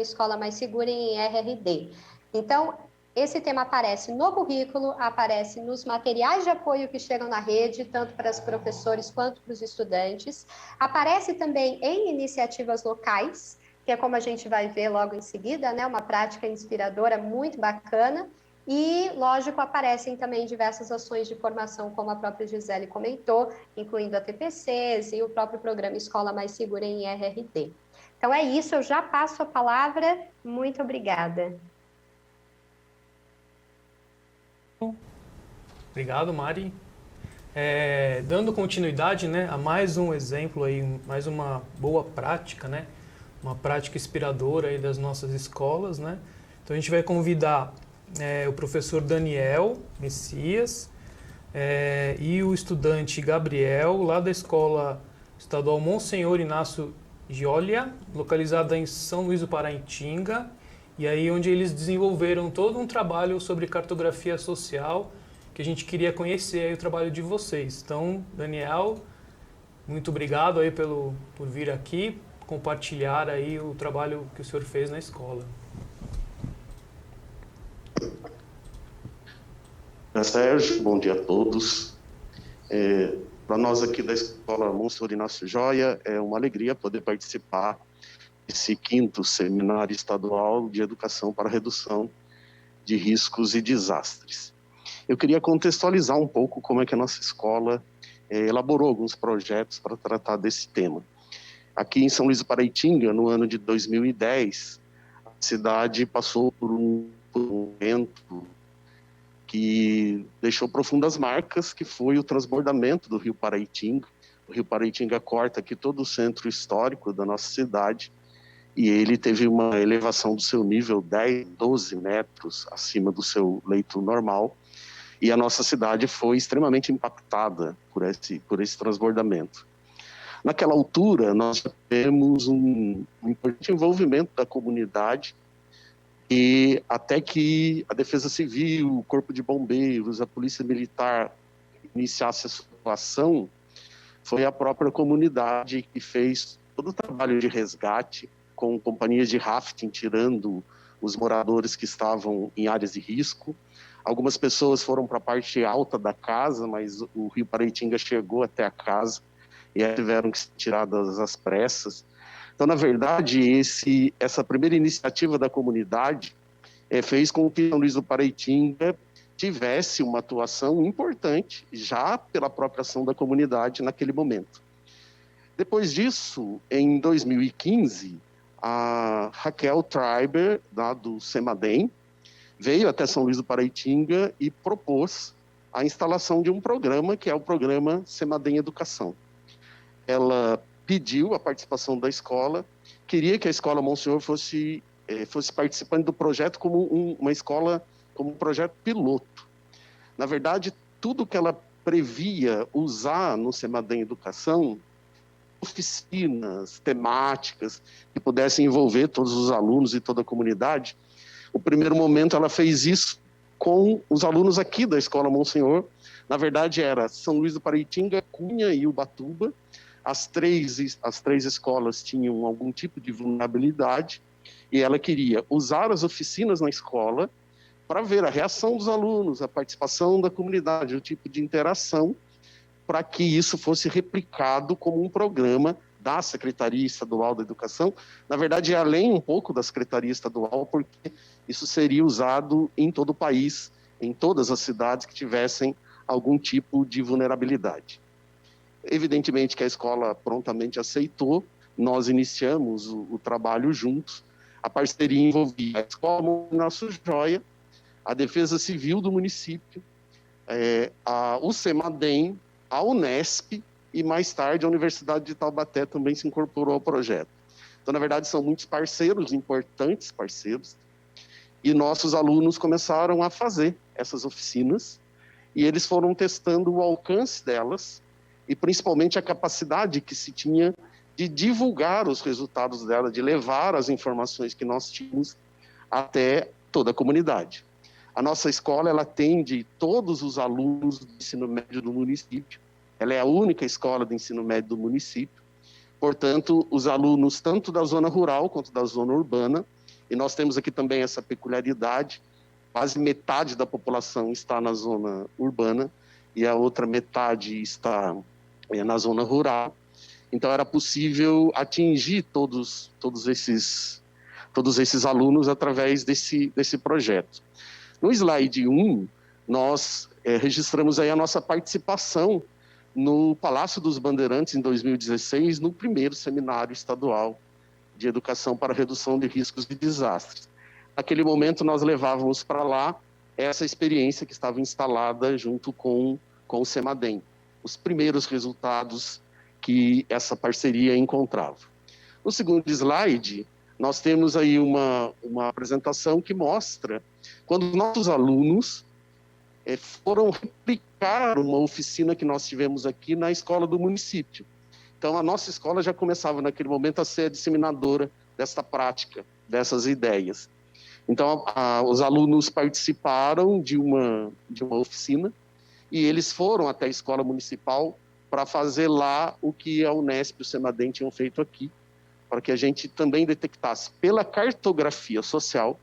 Escola Mais Segura em RRD. Então, esse tema aparece no currículo, aparece nos materiais de apoio que chegam na rede, tanto para os professores quanto para os estudantes. Aparece também em iniciativas locais, que é como a gente vai ver logo em seguida, né, uma prática inspiradora muito bacana. E, lógico, aparecem também diversas ações de formação, como a própria Gisele comentou, incluindo a TPCs e o próprio programa Escola Mais Segura em RRD. Então é isso, eu já passo a palavra. Muito obrigada. Obrigado, Mari. Dando continuidade, né, a mais um exemplo aí, mais uma boa prática, né, uma prática inspiradora aí das nossas escolas, né. Então a gente vai convidar o professor Daniel Messias e o estudante Gabriel, lá da Escola Estadual Monsenhor Inácio Gioia, localizada em São Luís do Paraitinga, e aí onde eles desenvolveram todo um trabalho sobre cartografia social, que a gente queria conhecer aí o trabalho de vocês. Então, Daniel, muito obrigado aí por vir aqui, compartilhar aí o trabalho que o senhor fez na escola. Sérgio, bom dia a todos. Para nós aqui da Escola Monsenhor Inácio Gioia, é uma alegria poder participar desse 5º Seminário Estadual de Educação para a Redução de Riscos e Desastres. Eu queria contextualizar um pouco como é que a nossa escola elaborou alguns projetos para tratar desse tema. Aqui em São Luís do Paraitinga, no ano de 2010, a cidade passou por um momento que deixou profundas marcas, que foi o transbordamento do Rio Paraitinga. O Rio Paraitinga corta aqui todo o centro histórico da nossa cidade, e ele teve uma elevação do seu nível 10, 12 metros acima do seu leito normal, e a nossa cidade foi extremamente impactada por esse transbordamento. Naquela altura, nós tivemos um importante envolvimento da comunidade, e até que a Defesa Civil, o Corpo de Bombeiros, a Polícia Militar iniciasse a sua atuação, foi a própria comunidade que fez todo o trabalho de resgate, com companhias de rafting tirando os moradores que estavam em áreas de risco. Algumas pessoas foram para a parte alta da casa, mas o Rio Paraitinga chegou até a casa e aí tiveram que ser tiradas às pressas. Então, na verdade, essa primeira iniciativa da comunidade fez com que São Luís do Paraitinga tivesse uma atuação importante, já pela própria ação da comunidade naquele momento. Depois disso, em 2015, a Raquel Treiber, do CEMADEM, veio até São Luís do Paraitinga e propôs a instalação de um programa, que é o programa CEMADEM Educação. Ela pediu a participação da escola, queria que a Escola Monsenhor fosse participante do projeto como uma escola, como um projeto piloto. Na verdade, tudo que ela previa usar no CEMADEM Educação, oficinas temáticas que pudessem envolver todos os alunos e toda a comunidade. No primeiro momento, ela fez isso com os alunos aqui da Escola Monsenhor. Na verdade, era São Luís do Paraitinga, Cunha e Ubatuba. As três escolas tinham algum tipo de vulnerabilidade e ela queria usar as oficinas na escola para ver a reação dos alunos, a participação da comunidade, o tipo de interação, para que isso fosse replicado como um programa da Secretaria Estadual da Educação. Na verdade, além um pouco da Secretaria Estadual, porque isso seria usado em todo o país, em todas as cidades que tivessem algum tipo de vulnerabilidade. Evidentemente que a escola prontamente aceitou, nós iniciamos o trabalho juntos. A parceria envolvia a Escola Inácio Joia, a Defesa Civil do município, o CEMADEM, a Unesp e, mais tarde, a Universidade de Taubaté também se incorporou ao projeto. Então, na verdade, são muitos parceiros, importantes parceiros, e nossos alunos começaram a fazer essas oficinas, e eles foram testando o alcance delas, e principalmente a capacidade que se tinha de divulgar os resultados dela, de levar as informações que nós tínhamos até toda a comunidade. A nossa escola, ela atende todos os alunos do ensino médio do município, ela é a única escola de ensino médio do município, portanto, os alunos tanto da zona rural quanto da zona urbana, e nós temos aqui também essa peculiaridade, quase metade da população está na zona urbana e a outra metade está na zona rural. Então, era possível atingir todos esses alunos através desse projeto. No slide 1, nós registramos aí a nossa participação no Palácio dos Bandeirantes, em 2016, no primeiro seminário estadual de educação para redução de riscos de desastres. Naquele momento, nós levávamos para lá essa experiência que estava instalada junto com o CEMADEM, os primeiros resultados que essa parceria encontrava. No segundo slide, nós temos aí uma apresentação que mostra quando nossos alunos foram replicar uma oficina que nós tivemos aqui na escola do município. Então, a nossa escola já começava naquele momento a ser a disseminadora dessa prática, dessas ideias. Então, os alunos participaram de uma oficina e eles foram até a escola municipal para fazer lá o que a Unesp e o CEMADEM tinham feito aqui, para que a gente também detectasse pela cartografia social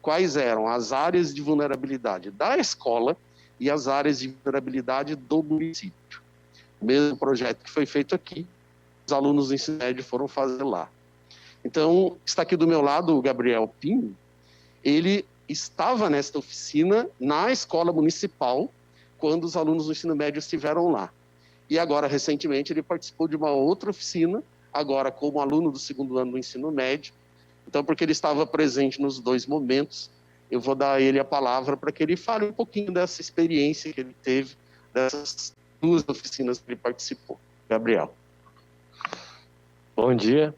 quais eram as áreas de vulnerabilidade da escola e as áreas de vulnerabilidade do município. O mesmo projeto que foi feito aqui, os alunos do ensino médio foram fazer lá. Então, está aqui do meu lado o Gabriel Pinho, ele estava nesta oficina na escola municipal quando os alunos do ensino médio estiveram lá. E agora, recentemente, ele participou de uma outra oficina, agora como aluno do segundo ano do ensino médio. Então, porque ele estava presente nos dois momentos, eu vou dar a ele a palavra para que ele fale um pouquinho dessa experiência que ele teve, dessas duas oficinas que ele participou. Gabriel. Bom dia.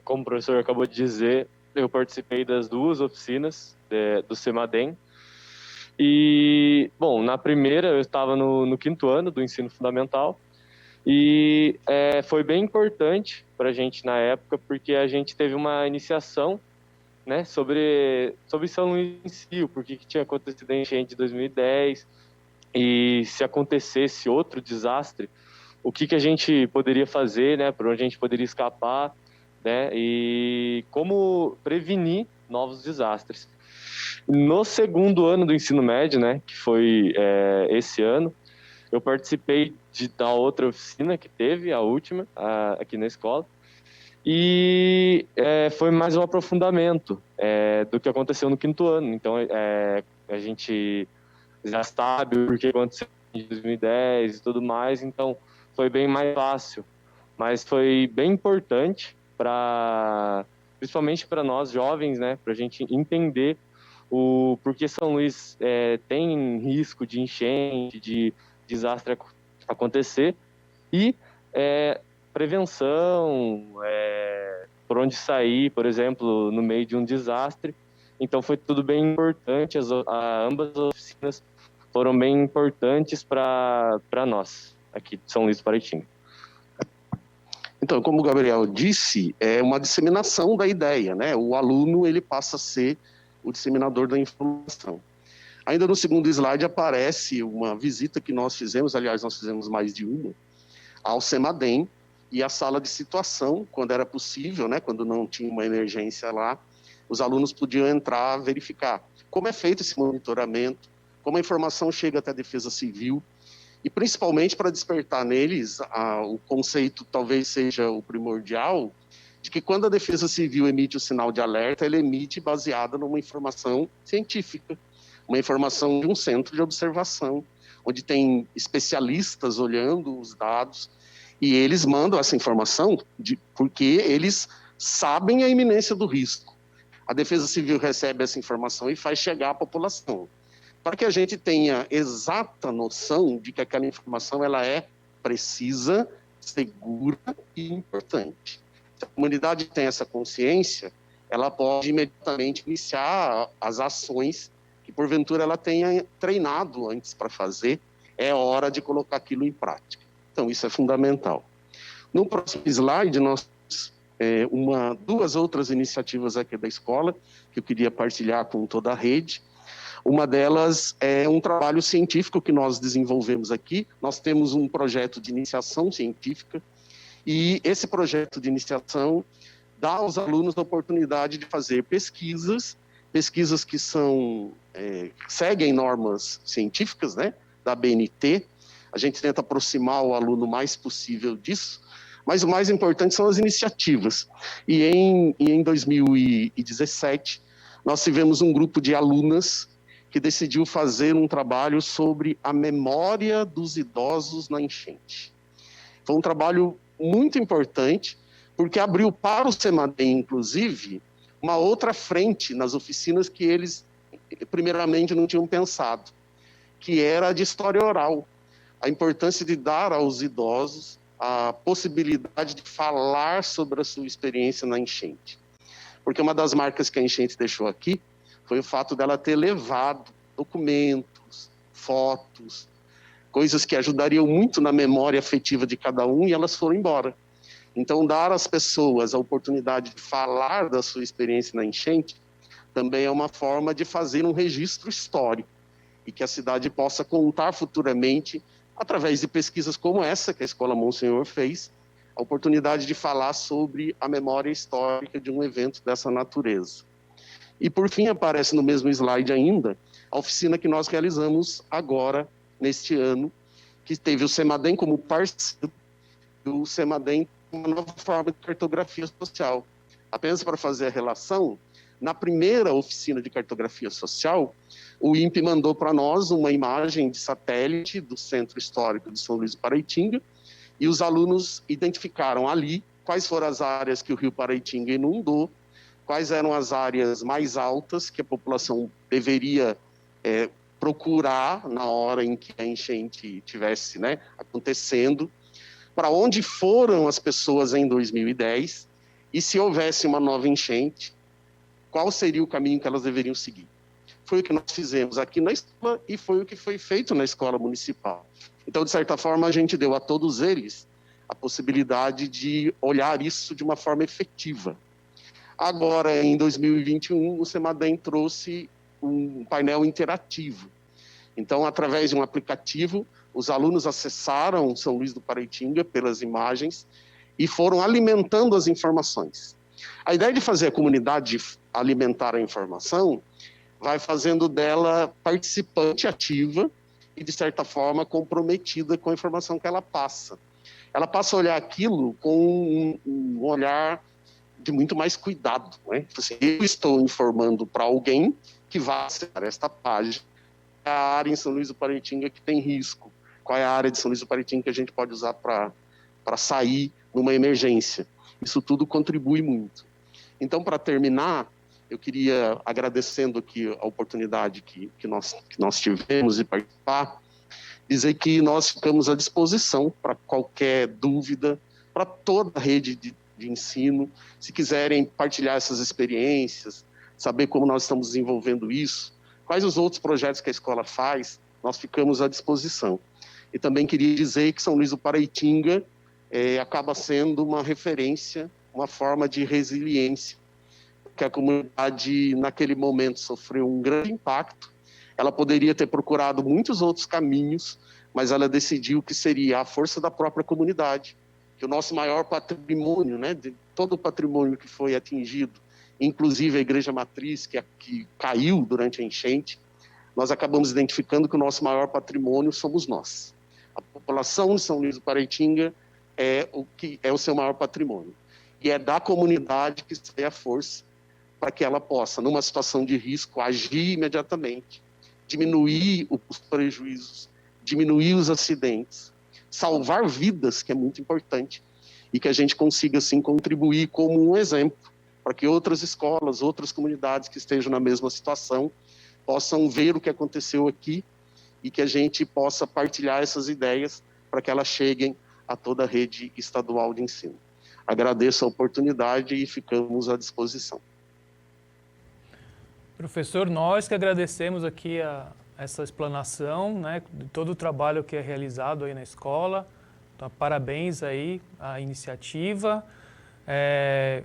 Como o professor acabou de dizer, eu participei das duas oficinas do CEMADEM. E, bom, na primeira eu estava no quinto ano do ensino fundamental e foi bem importante para a gente na época, porque a gente teve uma iniciação, né, sobre São Luís em si, o porquê que tinha acontecido a enchente de 2010 e se acontecesse outro desastre, o que a gente poderia fazer, né, para onde a gente poderia escapar, né, e como prevenir novos desastres. No segundo ano do ensino médio, né, que foi esse ano, eu participei da outra oficina que teve, a última, aqui na escola, e foi mais um aprofundamento do que aconteceu no quinto ano. Então, a gente já sabe o que aconteceu em 2010 e tudo mais, então foi bem mais fácil, mas foi bem importante, principalmente para nós jovens, né, para a gente entender o porquê São Luís tem risco de enchente, de desastre acontecer, e prevenção, por onde sair, por exemplo, no meio de um desastre. Então foi tudo bem importante, ambas as oficinas foram bem importantes para nós, aqui de São Luís do Paraitinga. Então, como o Gabriel disse, é uma disseminação da ideia, né? O aluno, ele passa a ser o disseminador da informação. Ainda no segundo slide aparece uma visita que nós fizemos, aliás, nós fizemos mais de uma, ao CEMADEM e à sala de situação, quando era possível, né, quando não tinha uma emergência lá, os alunos podiam entrar, verificar como é feito esse monitoramento, como a informação chega até a Defesa Civil, e principalmente para despertar neles o conceito, talvez seja o primordial, de que quando a Defesa Civil emite o sinal de alerta, ela emite baseada numa informação científica, uma informação de um centro de observação, onde tem especialistas olhando os dados, e eles mandam essa informação porque eles sabem a iminência do risco. A Defesa Civil recebe essa informação e faz chegar à população, para que a gente tenha exata noção de que aquela informação ela é precisa, segura e importante. Se a comunidade tem essa consciência, ela pode imediatamente iniciar as ações que, porventura, ela tenha treinado antes para fazer. É hora de colocar aquilo em prática. Então, isso é fundamental. No próximo slide, nós temos duas outras iniciativas aqui da escola, que eu queria partilhar com toda a rede. Uma delas é um trabalho científico que nós desenvolvemos aqui. Nós temos um projeto de iniciação científica, e esse projeto de iniciação dá aos alunos a oportunidade de fazer pesquisas que seguem normas científicas, né, da BNT. A gente tenta aproximar o aluno o mais possível disso, mas o mais importante são as iniciativas. E em 2017, nós tivemos um grupo de alunas que decidiu fazer um trabalho sobre a memória dos idosos na enchente. Foi um trabalho muito importante, porque abriu para o CEMADEM, inclusive, uma outra frente nas oficinas que eles, primeiramente, não tinham pensado, que era a de história oral. A importância de dar aos idosos a possibilidade de falar sobre a sua experiência na enchente. Porque uma das marcas que a enchente deixou aqui foi o fato dela ter levado documentos, fotos, coisas que ajudariam muito na memória afetiva de cada um, e elas foram embora. Então, dar às pessoas a oportunidade de falar da sua experiência na enchente também é uma forma de fazer um registro histórico e que a cidade possa contar futuramente, através de pesquisas como essa que a Escola Monsenhor fez, a oportunidade de falar sobre a memória histórica de um evento dessa natureza. E, por fim, aparece no mesmo slide ainda a oficina que nós realizamos agora, neste ano, que teve o CEMADEM como parceiro, e o CEMADEM uma nova forma de cartografia social. Apenas para fazer a relação, na primeira oficina de cartografia social, o INPE mandou para nós uma imagem de satélite do Centro Histórico de São Luís do Paraitinga, e os alunos identificaram ali quais foram as áreas que o Rio Paraitinga inundou, quais eram as áreas mais altas que a população deveria procurar na hora em que a enchente estivesse, né, acontecendo, para onde foram as pessoas em 2010, e se houvesse uma nova enchente, qual seria o caminho que elas deveriam seguir. Foi o que nós fizemos aqui na escola e foi o que foi feito na escola municipal. Então, de certa forma, a gente deu a todos eles a possibilidade de olhar isso de uma forma efetiva. Agora, em 2021, o CEMADEM trouxe um painel interativo. Então, através de um aplicativo, os alunos acessaram São Luís do Paraitinga pelas imagens e foram alimentando as informações. A ideia de fazer a comunidade alimentar a informação vai fazendo dela participante ativa e, de certa forma, comprometida com a informação que ela passa. Ela passa a olhar aquilo com um olhar de muito mais cuidado, né? Assim, eu estou informando para alguém que vai acessar esta página a área em São Luís do Paraitinga que tem risco, qual é a área de São Luís do Paraitinga que a gente pode usar para sair numa emergência. Isso tudo contribui muito. Então, para terminar, eu queria, agradecendo aqui a oportunidade que nós tivemos de participar, dizer que nós ficamos à disposição para qualquer dúvida, para toda a rede de ensino. Se quiserem partilhar essas experiências, saber como nós estamos desenvolvendo isso, quais os outros projetos que a escola faz, nós ficamos à disposição. E também queria dizer que São Luís do Paraitinga acaba sendo uma referência, uma forma de resiliência, que a comunidade, naquele momento, sofreu um grande impacto. Ela poderia ter procurado muitos outros caminhos, mas ela decidiu que seria a força da própria comunidade, que o nosso maior patrimônio, né, de todo o patrimônio que foi atingido, inclusive a Igreja Matriz, que caiu durante a enchente, nós acabamos identificando que o nosso maior patrimônio somos nós. A população de São Luís do Paraitinga é o seu maior patrimônio. E é da comunidade que sai a força para que ela possa, numa situação de risco, agir imediatamente, diminuir os prejuízos diminuir os acidentes, salvar vidas, que é muito importante, e que a gente consiga, assim, contribuir como um exemplo para que outras escolas, outras comunidades que estejam na mesma situação possam ver o que aconteceu aqui e que a gente possa partilhar essas ideias para que elas cheguem a toda a rede estadual de ensino. Agradeço a oportunidade e ficamos à disposição. Professor, nós que agradecemos aqui essa explanação, né, de todo o trabalho que é realizado aí na escola. Então, parabéns aí à iniciativa.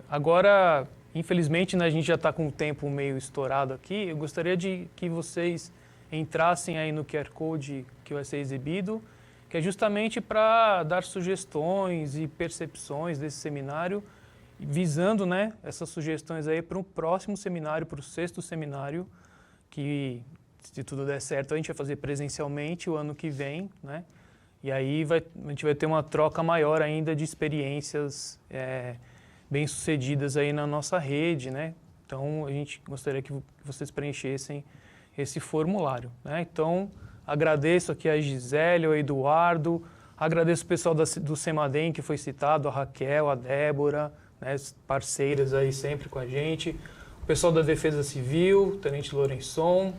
Agora, infelizmente, né, a gente já está com o tempo meio estourado aqui. Eu gostaria de que vocês entrassem aí no QR Code que vai ser exibido, que é justamente para dar sugestões e percepções desse seminário, visando, né, essas sugestões aí para o próximo seminário, para o 6º seminário, que, se tudo der certo, a gente vai fazer presencialmente o ano que vem, né? E aí a gente vai ter uma troca maior ainda de experiências bem-sucedidas aí na nossa rede, né? Então, a gente gostaria que vocês preenchessem esse formulário, né? Então, agradeço aqui a Gisele, o Eduardo, agradeço o pessoal do Semadem que foi citado, a Raquel, a Débora, né, parceiras aí sempre com a gente, o pessoal da Defesa Civil, o Tenente Lourençon,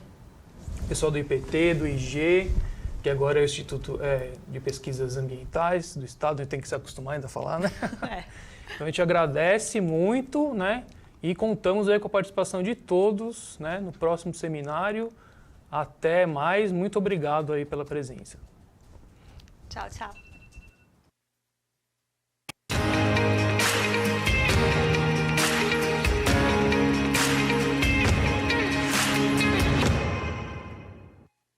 o pessoal do IPT, do IG, que agora é o Instituto de Pesquisas Ambientais do Estado, a gente tem que se acostumar ainda a falar, né? Então a gente agradece muito, né? E contamos aí com a participação de todos, né, no próximo seminário. Até mais, muito obrigado aí pela presença. Tchau, tchau.